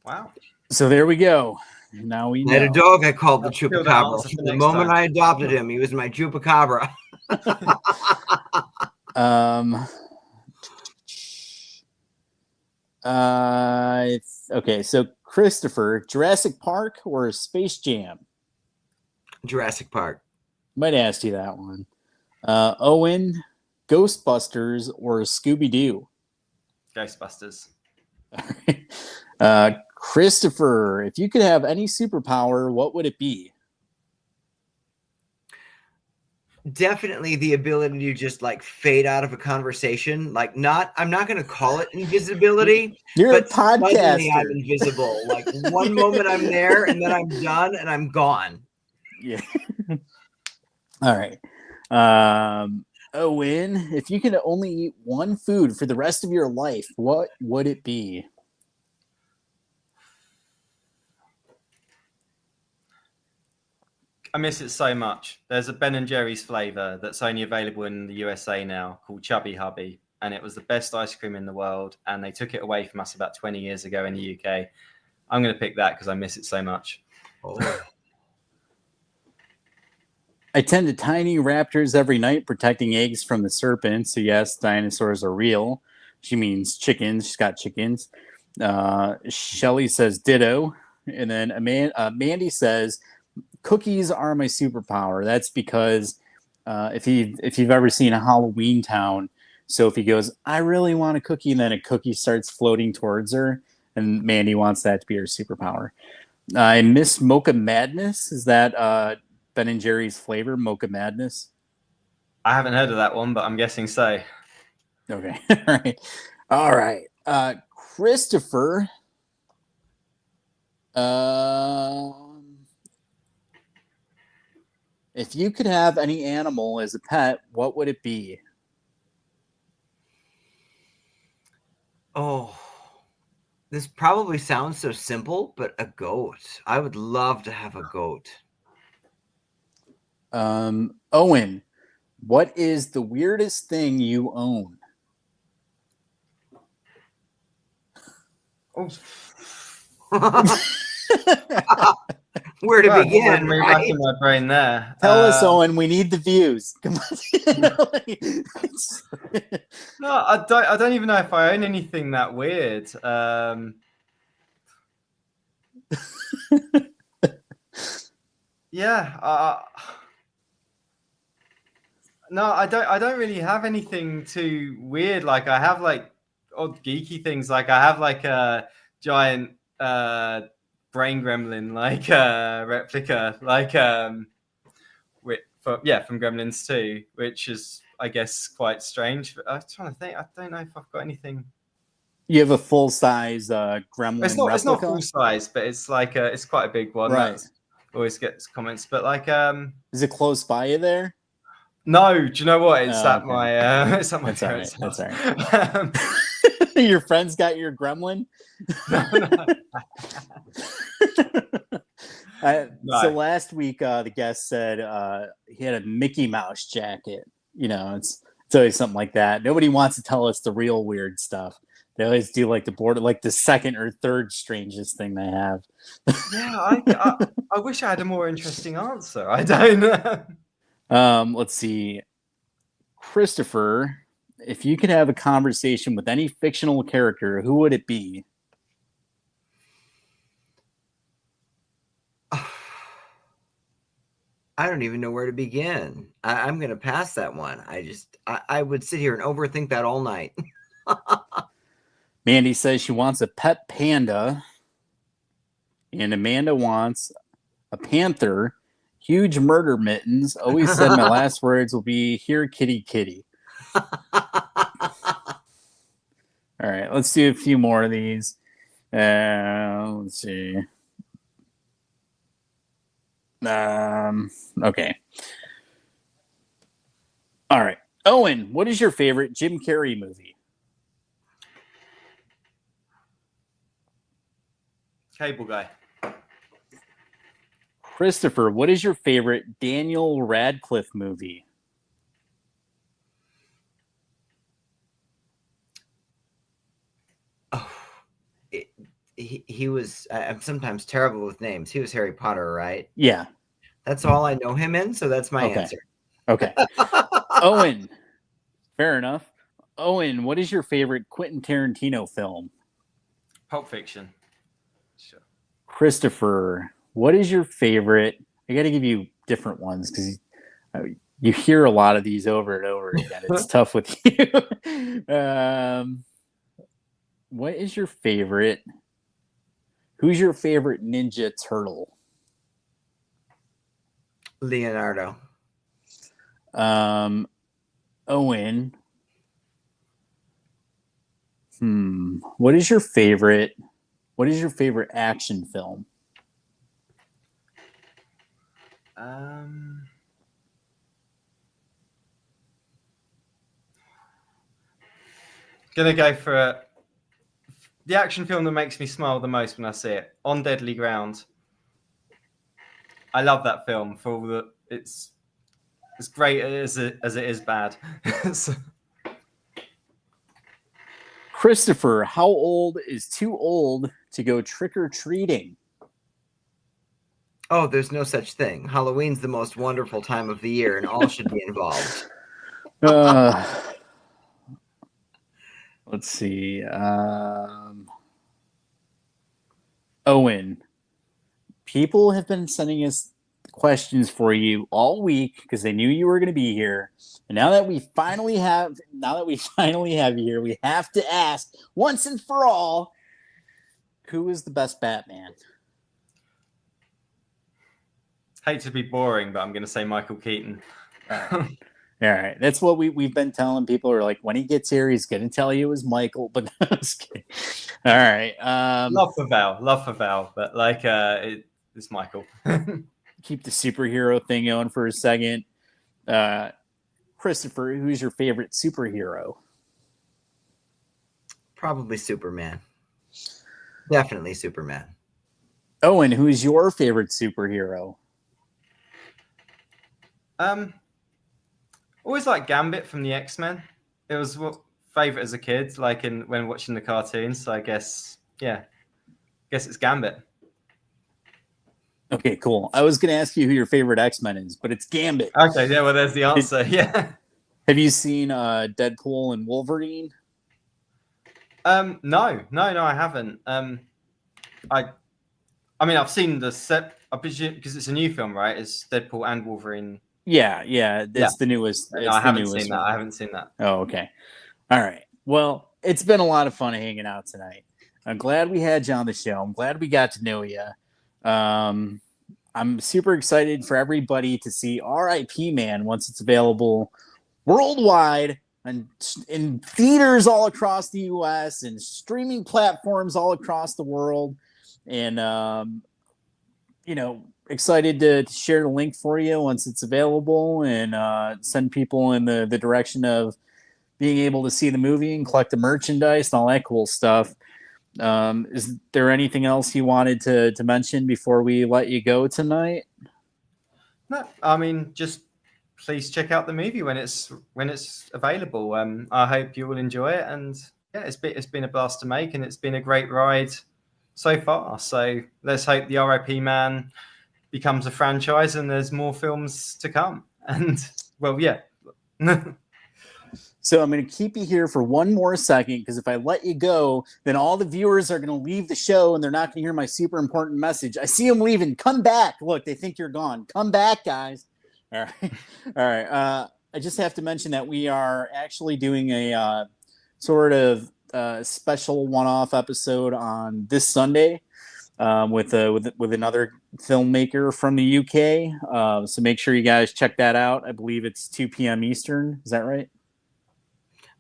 Speaker 5: Wow.
Speaker 3: So there we go. Now we know.
Speaker 4: I had a dog I called the chupacabra. The moment I adopted him, he was my chupacabra.
Speaker 3: Okay, so Christopher, Jurassic Park or Space Jam?
Speaker 4: Jurassic Park.
Speaker 3: Might ask you that one. Owen, Ghostbusters or Scooby-Doo?
Speaker 5: Ghostbusters.
Speaker 3: All right. Christopher, if you could have any superpower, what would it be?
Speaker 4: Definitely the ability to just like fade out of a conversation. Like I'm not going to call it invisibility.
Speaker 3: You're
Speaker 4: but
Speaker 3: a podcaster.
Speaker 4: I'm invisible. Like one moment I'm there and then I'm done and I'm gone.
Speaker 3: Yeah. All right. Owen, if you could only eat one food for the rest of your life, what would it be?
Speaker 5: I miss it so much. There's a Ben & Jerry's flavor that's only available in the USA now called Chubby Hubby. And it was the best ice cream in the world. And they took it away from us about 20 years ago in the UK. I'm going to pick that because I miss it so much.
Speaker 4: Oh.
Speaker 3: I tend to tiny raptors every night, protecting eggs from the serpent. So yes, dinosaurs are real. She means chickens. She's got chickens. Shelly says ditto. And then Mandy says, cookies are my superpower. That's because if you've ever seen a Halloween Town, Sophie goes, I really want a cookie, and then a cookie starts floating towards her, and Mandy wants that to be her superpower. I miss Mocha Madness. Is that Ben & Jerry's flavor, Mocha Madness?
Speaker 5: I haven't heard of that one, but I'm guessing so.
Speaker 3: Okay. All right. Christopher. If you could have any animal as a pet, what would it be?
Speaker 4: Oh, this probably sounds so simple, but a goat. I would love to have a goat.
Speaker 3: Owen, what is the weirdest thing you own?
Speaker 5: Oh,
Speaker 4: Where to
Speaker 5: well,
Speaker 4: begin,
Speaker 5: me
Speaker 4: right?
Speaker 5: racking my brain there.
Speaker 3: Tell us, Owen. We need the views. Come on.
Speaker 5: No, I don't even know if I own anything that weird. Yeah. No, I don't. I don't really have anything too weird. Like I have like odd geeky things. Like I have like a giant brain gremlin, like replica, like from Gremlins 2, which is I guess quite strange. But I was trying to think. I don't know if I've got anything.
Speaker 3: You have a full size gremlin
Speaker 5: It's not
Speaker 3: replica?
Speaker 5: full size, but it's like it's quite a big one.
Speaker 3: Right.
Speaker 5: That's always gets comments. But like
Speaker 3: Is it close by you there?
Speaker 5: no, do you know what? It's at
Speaker 3: okay.
Speaker 5: my it's at my
Speaker 3: That's all
Speaker 5: parents'
Speaker 3: right.
Speaker 5: house.
Speaker 3: That's all right. Your friend's got your gremlin?
Speaker 5: No.
Speaker 3: So last week, the guest said he had a Mickey Mouse jacket. You know, it's always something like that. Nobody wants to tell us the real weird stuff. They always do like the border, like the second or third strangest thing they have.
Speaker 5: Yeah, I wish I had a more interesting answer. I don't know.
Speaker 3: Let's see. Christopher, if you could have a conversation with any fictional character, who would it be?
Speaker 4: I don't even know where to begin. I'm going to pass that one. I would sit here and overthink that all night.
Speaker 3: Mandy says she wants a pet panda, and Amanda wants a panther, huge murder mittens. Always said my last words will be "Here, kitty, kitty." All right, let's do a few more of these. Let's see. Okay. All right. Owen, what is your favorite Jim Carrey movie?
Speaker 5: Cable Guy.
Speaker 3: Christopher, what is your favorite Daniel Radcliffe movie?
Speaker 4: Oh, he was. I'm sometimes terrible with names. He was Harry Potter, right?
Speaker 3: Yeah.
Speaker 4: That's all I know him in, so that's my answer.
Speaker 3: Okay. Owen, fair enough. Owen, what is your favorite Quentin Tarantino film?
Speaker 5: Pulp Fiction. Sure.
Speaker 3: Christopher, what is your favorite? I got to give you different ones because you hear a lot of these over and over again. It's tough with you. What is your favorite? Who's your favorite Ninja Turtle?
Speaker 4: Leonardo.
Speaker 3: Owen. What is your favorite? What is your favorite action film?
Speaker 5: Gonna go for the action film that makes me smile the most when I see it. On Deadly Ground. I love that film for all the it's as great as it is bad. So,
Speaker 3: Christopher, how old is too old to go trick or treating?
Speaker 4: Oh, there's no such thing. Halloween's the most wonderful time of the year, and all should be involved.
Speaker 3: Let's see. Owen, people have been sending us questions for you all week because they knew you were going to be here. And now that we finally have you here, we have to ask once and for all, who is the best Batman?
Speaker 5: hate to be boring, but I'm going to say Michael Keaton.
Speaker 3: All right, that's what we've been telling people. Are like, when he gets here, he's gonna tell you it was Michael. But no, I'm just kidding. All right,
Speaker 5: Love for Val, but like it's Michael.
Speaker 3: keep the superhero thing going for a second. Christopher, who's your favorite superhero?
Speaker 4: Probably Superman. Definitely Superman.
Speaker 3: Owen, who's your favorite superhero?
Speaker 5: Always like Gambit from the X-Men. It was what favorite as a kid, like when watching the cartoons. So I guess it's Gambit.
Speaker 3: Okay, cool. I was going to ask you who your favorite X-Men is, but it's Gambit.
Speaker 5: Okay, yeah, well, there's the answer. Yeah.
Speaker 3: Have you seen Deadpool and Wolverine?
Speaker 5: No, I haven't. I mean, I've seen the set. I presume because it's a new film, right? It's Deadpool and Wolverine.
Speaker 3: Yeah, it's the newest.
Speaker 5: No, I haven't seen that. I haven't seen that.
Speaker 3: Oh, okay. All right. Well, it's been a lot of fun hanging out tonight. I'm glad we had you on the show. I'm glad we got to know you. I'm super excited for everybody to see R.I.P. Man once it's available worldwide and in theaters all across the U.S. and streaming platforms all across the world. And, excited to share the link for you once it's available and send people in the direction of being able to see the movie and collect the merchandise and all that cool stuff. Is there anything else you wanted to mention before we let you go tonight?
Speaker 5: No, I mean, just please check out the movie when it's available. I hope you will enjoy it, and yeah, it's been a blast to make, and it's been a great ride so far. So let's hope the R.I.P. Man becomes a franchise and there's more films to come. And well, yeah.
Speaker 3: So I'm going to keep you here for one more second, because if I let you go, then all the viewers are going to leave the show and they're not going to hear my super important message. I see them leaving. Come back. Look, they think you're gone. Come back, guys. All right. All right. I just have to mention that we are actually doing a sort of special one-off episode on this Sunday with another filmmaker from the UK. So make sure you guys check that out. I believe it's 2 p.m. Eastern. Is that right?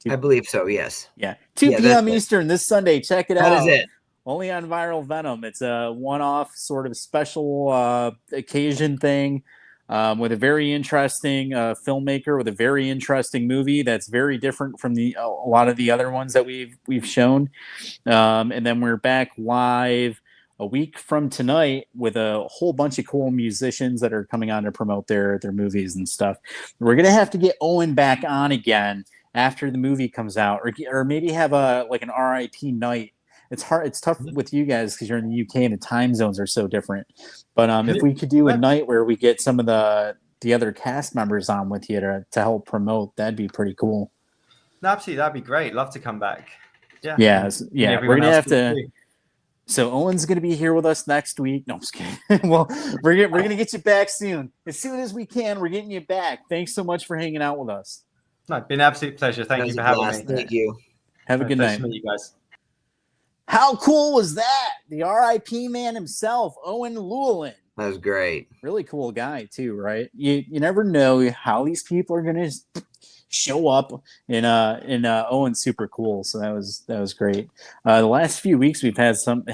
Speaker 4: I believe so, yes.
Speaker 3: Yeah. 2 p.m. Eastern this Sunday. Check it out.
Speaker 4: That is it.
Speaker 3: Only on Viral Venom. It's a one-off sort of special occasion thing with a very interesting filmmaker with a very interesting movie that's very different from a lot of the other ones that we've shown. And then we're back live a week from tonight with a whole bunch of cool musicians that are coming on to promote their movies and stuff. We're going to have to get Owen back on again after the movie comes out, or maybe have an RIP night. It's hard. It's tough with you guys because you're in the UK and the time zones are so different. But if we could do a night where we get some of the other cast members on with you to help promote, that'd be pretty cool.
Speaker 5: No, absolutely, that'd be great. Love to come back. Yeah.
Speaker 3: Yeah. We're gonna have to. So Owen's gonna be here with us next week. No, I'm just kidding. Well, we're gonna get you back soon as we can. We're getting you back. Thanks so much for hanging out with us.
Speaker 5: No, it's been an absolute pleasure. Thank you for having me.
Speaker 4: Thank you.
Speaker 3: Have a good night.
Speaker 5: Nice to meet you guys.
Speaker 3: How cool was that? The R.I.P. man himself, Owen Llewellyn.
Speaker 4: That was great.
Speaker 3: Really cool guy too, right? You never know how these people are gonna show up in Owen's super cool. So that was great. The last few weeks we've had some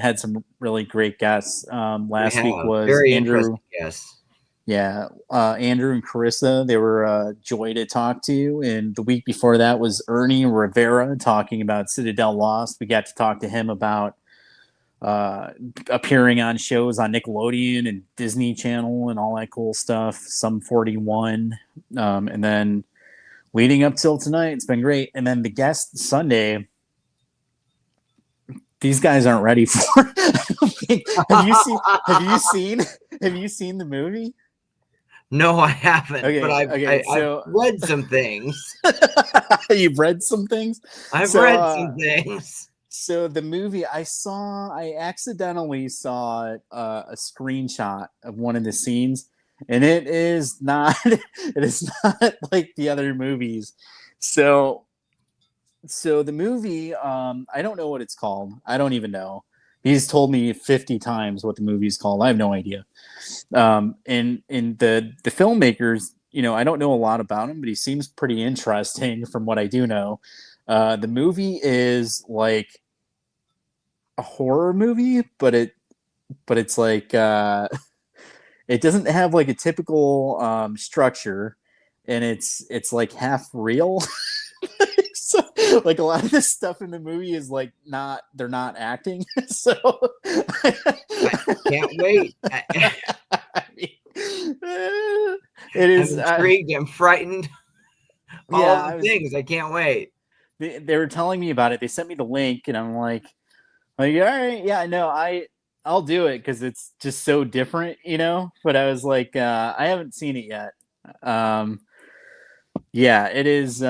Speaker 3: really great guests. Last week was
Speaker 4: very
Speaker 3: Andrew.
Speaker 4: Yes.
Speaker 3: Yeah, Andrew and Carissa, they were a joy to talk to. And the week before that was Ernie Rivera talking about Citadel Lost. We got to talk to him about appearing on shows on Nickelodeon and Disney Channel and all that cool stuff, Sum 41. And then leading up till tonight, it's been great. And then the guest Sunday, these guys aren't ready for. Have you seen the movie?
Speaker 4: No, I haven't.
Speaker 3: Okay,
Speaker 4: but I've read some things.
Speaker 3: You've read some things?
Speaker 4: I've read some things.
Speaker 3: So the movie I accidentally saw a screenshot of one of the scenes, and it is not like the other movies. So the movie, I don't know what it's called. I don't even know. He's told me 50 times what the movie's called. I have no idea. And the filmmakers, I don't know a lot about him, but he seems pretty interesting from what I do know. The movie is like a horror movie, but it's like it doesn't have like a typical structure, and it's like half real. So, like a lot of this stuff in the movie is like they're not acting. So
Speaker 4: I can't wait.
Speaker 3: I mean, it
Speaker 4: I'm
Speaker 3: is.
Speaker 4: intrigued. I'm frightened. All
Speaker 3: Yeah,
Speaker 4: the things. I can't wait.
Speaker 3: they were telling me about it. They sent me the link, and I'm like, all right, yeah, no, I'll do it because it's just so different, But I was like, I haven't seen it yet. Yeah, it is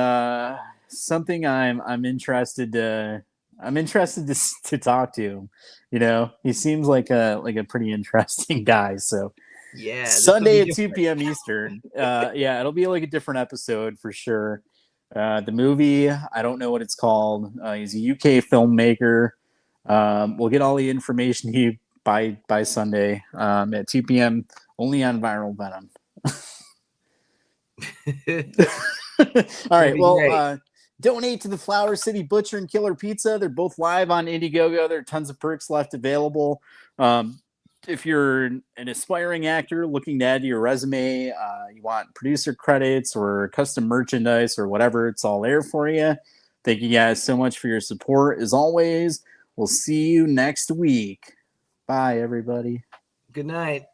Speaker 3: something I'm interested to talk to. He seems like a pretty interesting guy. So
Speaker 4: Yeah, this will be
Speaker 3: Sunday at 2
Speaker 4: different.
Speaker 3: p.m. Eastern. Yeah, it'll be like a different episode for sure. The movie, I don't know what it's called. He's a UK filmmaker. We'll get all the information to you by Sunday at 2 p.m. only on Viral Venom. All right.
Speaker 4: Be
Speaker 3: Well,
Speaker 4: great.
Speaker 3: donate to the Flower City Butcher and Killer Pizza. They're both live on Indiegogo. There are tons of perks left available. If you're an aspiring actor looking to add to your resume, you want producer credits or custom merchandise or whatever, it's all there for you. Thank you guys so much for your support. As always, we'll see you next week. Bye, everybody.
Speaker 4: Good night.